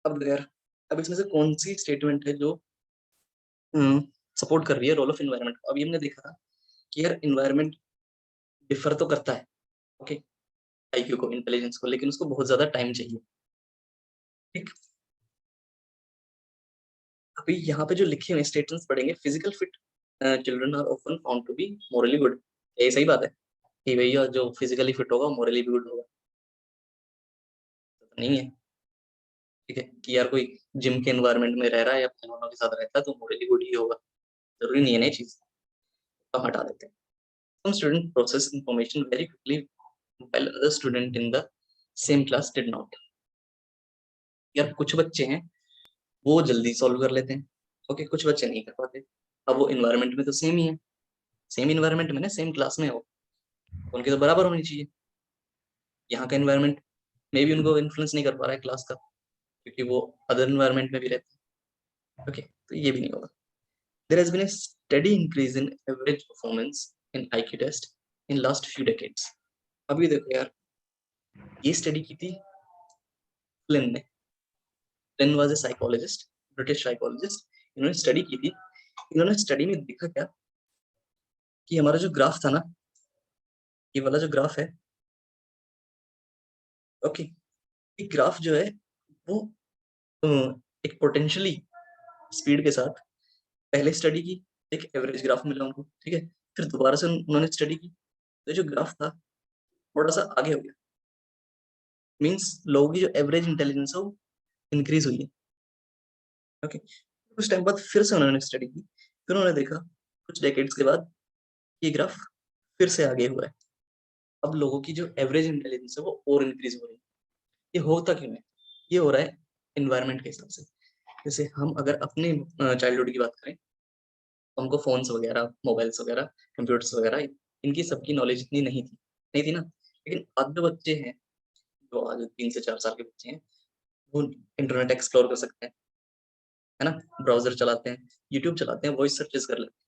अब यार, अब इसमें से कौन सी स्टेटमेंट है जो सपोर्ट कर रही है रोल ऑफ इन्वायरमेंट? अभी हमने देखा कि यार इन्वायरमेंट डिफर तो करता है, ओके, आईक्यू को, इंटेलिजेंस को, लेकिन उसको बहुत ज्यादा टाइम चाहिए, ठीक। अभी यहाँ पे जो लिखे हुए स्टेटमेंट्स पढ़ेंगे, physical fit children are often found to be morally good, ये सही बात है कि भैया जो फिजिकली फिट होगा मोरली भी गुड होगा? तो नहीं है, ठीक है, कि यार कोई जिम के एनवायरनमेंट में रह रहा है या पहलवानों के साथ रहता है तो मोरली गुड ही होगा, जरूरी नहीं है ना ये चीज, तो हटा देते हैं। Some student process information very quickly while other student in the same class did not. यार कुछ बच्चे हैं वो जल्दी सॉल्व कर लेते हैं, ओके, कुछ बच्चे नहीं कर पाते। अब वो इन्वायरमेंट में तो सेम ही है, सेम इन्वायरमेंट में ना, सेम क्लास में हो, उनके तो बराबर होनी चाहिए। यहाँ का इन्वायरमेंट में भी उनको इन्फ्लुएंस नहीं कर पा रहा है क्लास का, क्योंकि वो अदर इन्वायरमेंट में भी रहते हैं, ओके, तो ये भी नहीं होगा। There has been a steady increase in average performance in IQ test in last few decades. अभी देखो यार, ये स्टडी की थी फ्लिन ने। Flint was a psychologist, British psychologist. इन्होंने स्टडी की थी, इन्होंने स्टडी में देखा क्या कि हमारा जो ग्राफ था ना, ये वाला जो ग्राफ है, ओके, ये ग्राफ जो है वो एक पोटेंशियली स्पीड के साथ पहले स्टडी की, एक एवरेज ग्राफ मिला उनको, ठीक है, फिर दोबारा से उन्होंने स्टडी की, तो जो ग्राफ था थोड़ा सा आगे हो गया, मीन्स लोगों की जो एवरेज इंटेलिजेंस है वो इंक्रीज हुई है, ओके। कुछ टाइम बाद फिर से उन्होंने स्टडी की, फिर उन्होंने देखा कुछ डेकेड्स के बाद ये ग्राफ फिर से आगे हुआ है। अब लोगों की जो एवरेज इंटेलिजेंस है वो और इंक्रीज हो रही है। ये होता क्यों है? ये हो रहा है एनवायरनमेंट के हिसाब से। जैसे हम अगर अपने चाइल्डहुड की बात करें, तो हमको फोन्स वगैरह, मोबाइल्स वगैरह, कंप्यूटर्स वगैरह, इनकी सबकी नॉलेज इतनी नहीं थी ना। लेकिन आज जो बच्चे हैं, जो आज 3 से 4 साल के बच्चे हैं, वो इंटरनेट एक्सप्लोर कर सकते हैं, है ना, ब्राउजर चलाते हैं, यूट्यूब चलाते हैं, वॉइस सर्चेस कर लेते हैं,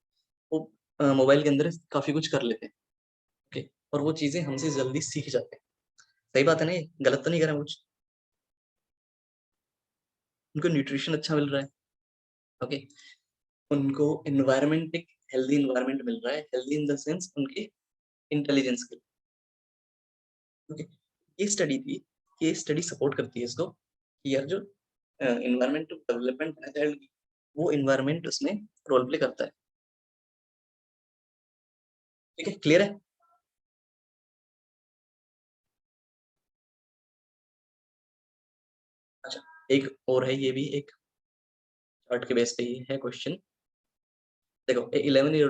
वो मोबाइल के अंदर काफी कुछ कर लेते हैं, ओके, और वो चीजें हमसे जल्दी सीख जाते हैं। सही बात है ना? ये गलत तो नहीं कर रहे कुछ? उनको न्यूट्रिशन अच्छा मिल रहा है, ओके, उनको एनवायरनमेंट, एक हेल्दी एनवायरनमेंट मिल रहा है, हेल्दी इन द सेंस उनके इंटेलिजेंस के, ओके। ये स्टडी थी, ये स्टडी सपोर्ट करती है इसको कि यार जो एनवायरनमेंट डेवलपमेंट है चाइल्ड की, वो एनवायरनमेंट उसमें रोल प्ले करता है, ठीक है, क्लियर है? अच्छा, एक और है, ये भी एक चार्ट के बेस पे ही है क्वेश्चन। देखो, 11 year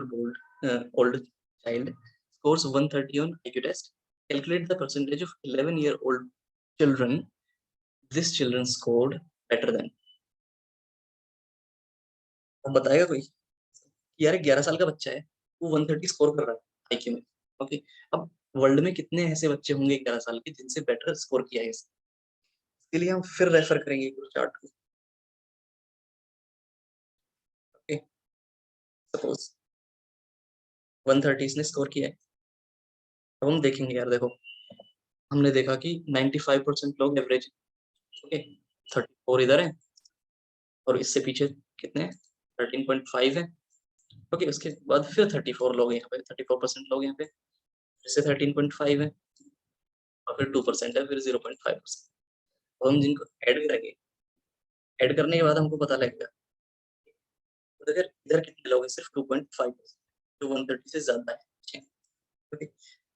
old child scores 130 on IQ test. Calculate the percentage of 11-year-old children this children scored better than. अब बताएगा कोई कि यार 11 साल का बच्चा है, वो 130 स्कोर कर रहा है IQ में, ओके। अब वर्ल्ड में कितने ऐसे बच्चे होंगे 11 साल के जिनसे बेटर स्कोर किया है? इसके लिए हम फिर रेफर करेंगे चार्ट को, ओके। सपोज 130 इसने स्कोर किया है, अब हम देखेंगे यार, देखो हमने देखा कि 95% लोग एवरेज, ओके, 34 इधर है, और इससे पीछे कितने, 13.5 है, ओके। उसके बाद फिर 34 लोग यहाँ पे, 34% लोग यहाँ पे, फिर से 13.5 है, और फिर 2% है, फिर 0.5%। तो हम जिनको ऐड करेंगे, ऐड करने के बाद हमको पता लगेगा, तो अगर इधर कितने लोग हैं, सिर्फ 2.5%, जो 130 से ज्यादा है, ओके।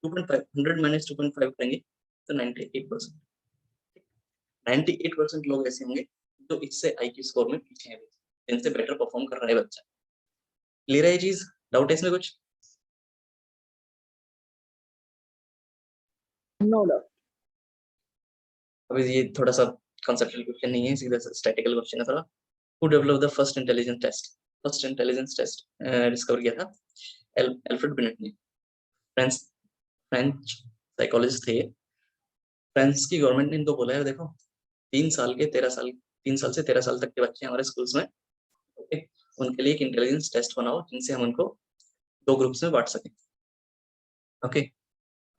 2.5, 100 माइनस 2.5 करेंगे तो 98%। 98% लोग ऐसे होंगे जो इससे IQ स्कोर में पीछे हैं, जिनसे बेटर परफॉर्म कर रहा है बच्चा। क्लियर है ये चीज? डाउट है इसमें कुछ? No doubt. अभी ये थोड़ा सा कॉन्सेप्चुअल क्वेश्चन नहीं है, सीधा स्टैटिकल क्वेश्चन है थोड़ा। Who develop the first intelligence test? First intelligence test discover किया था एल्फ्रेड बिनेट ने। फ्रेंच साइकोलॉजिस्ट थे। फ्रांस की गवर्नमेंट ने इनको बोला है, देखो 3 साल से 13 साल तक के बच्चे हमारे स्कूल्स में, ओके, उनके लिए एक इंटेलिजेंस टेस्ट बनाओ जिनसे हम उनको 2 ग्रुप्स में बांट सकें, ओके।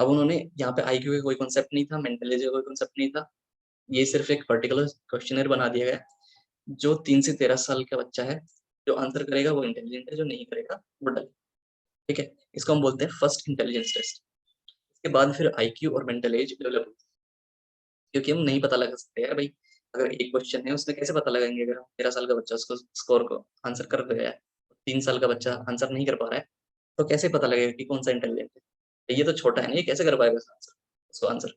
अब उन्होंने यहाँ पे IQ का कोई कॉन्सेप्ट नहीं था, मेंटल एज का कोई कॉन्सेप्ट नहीं था, ये सिर्फ एक पर्टिकुलर क्वेश्चनर बना दिया गया, जो 3 से 13 साल का बच्चा है, जो आंसर करेगा वो इंटेलिजेंट है, जो नहीं करेगा वो डल। ठीक है, इसको हम बोलते हैं फर्स्ट इंटेलिजेंस टेस्ट। इसके बाद फिर आईक्यू और मेंटल एज डेवलप, क्योंकि हम नहीं पता लगा सकते हैं भाई, अगर एक क्वेश्चन है उसमें कैसे पता लगाएंगे, अगर 13 साल का बच्चा उसको स्कोर को आंसर कर गया है, 3 साल का बच्चा आंसर नहीं कर पा रहा है, तो कैसे पता लगेगा कि कौन सा इंटेलिजेंट है। ये तो छोटा है ना, ये कैसे कर पाएगा उसको आंसर।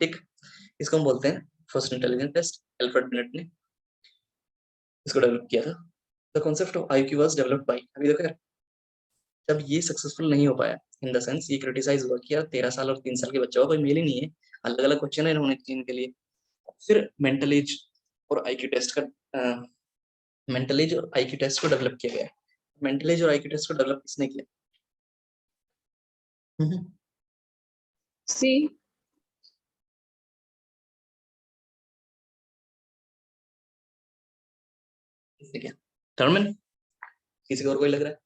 ठीक, इसको हम बोलते हैं first intelligence test. Alfred Binet ने इसको डेवलप किया था। The concept of IQ was developed by, अभी देखो यार, जब ये सक्सेसफुल नहीं हो पाया, इन द सेंस ये क्रिटिसाइज हुआ कि यार 13 साल और 3 साल के बच्चों का कोई मेल ही नहीं है, अलग अलग क्वेश्चन है इन्होंने तीन के लिए। फिर मेंटल एज और आईक्यू टेस्ट का मेंटल एज और आईक्यू टेस्ट को डेवलप किया गया। मेंटल एज और आईक्यू टेस्ट को डेवलप किसने किया? सी। किसने किया? टर्मन? किसी को और कोई लग रहा है?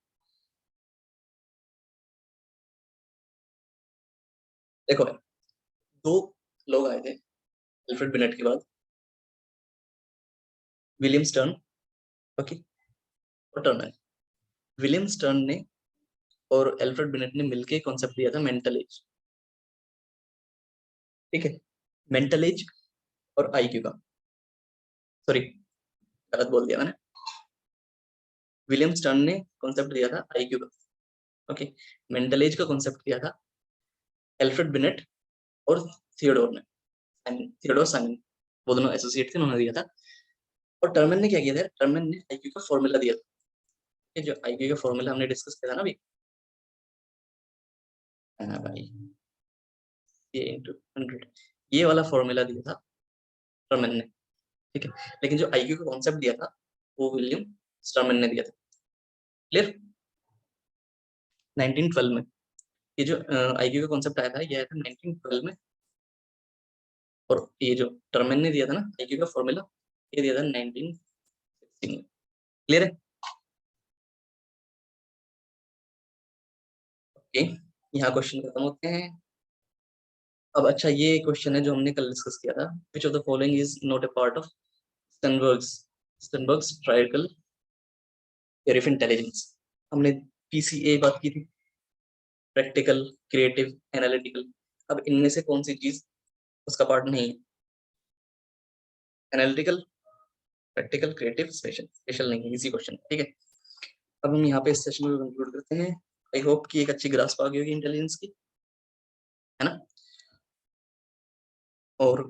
देखो यार, दो लोग आए थे एल्फ्रेड बिनेट के बाद, विलियम स्टर्न, ओके, और टर्नर। विलियम स्टर्न ने और एल्फ्रेड बिनेट ने मिलके कॉन्सेप्ट दिया था मेंटल एज। ठीक है, मेंटल एज और आईक्यू का, सॉरी गलत बोल दिया मैंने, विलियम स्टर्न ने कॉन्सेप्ट दिया था आईक्यू का, ओके। मेंटल एज का कॉन्सेप्ट दिया था एल्फ्रेड बिनेट और थियोडोर ने, थियोडोर साइमन, वो दोनों एसोसिएट थे, उन्होंने दिया था। और टर्मन ने क्या किया था? टर्मन ने आईक्यू का फॉर्मूला दिया था। ये जो आईक्यू का फॉर्मूला हमने डिस्कस किया था ना अभी, हाँ भाई, ये इनटू 100, ये वाला फॉर्मूला दिया था टर्मन ने। ठीक है, लेकिन जो आईक्यू का कॉन्सेप्ट दिया था वो विलियम स्टर्मन ने दिया था। क्लियर? 1912 में ये जो आईक्यू का कॉन्सेप्ट आया था, ये आया था 1912 में। और ये जो टर्मन ने दिया था ना आईक्यू का फॉर्मूला, ये दिया था 1916 में। क्लियर है? ओके, यहाँ क्वेश्चन खत्म होते हैं। अब अच्छा, ये क्वेश्चन है जो हमने कल डिस्कस किया था, which of the following is not a part of Sternberg's triangle theory of intelligence. हमने पीसीए बात की थी, प्रैक्टिकल, क्रिएटिव, एनालिटिकल। अब इनमें से कौन सी चीज उसका पार्ट नहीं है? Analytical, practical, creative, special. Special नहीं है, इसी क्वेश्चन। ठीक है, अब हम यहाँ पे इस सेशन को कंक्लूड करते हैं। आई होप कि एक अच्छी ग्रास्प आ गई होगी इंटेलिजेंस की, है ना? और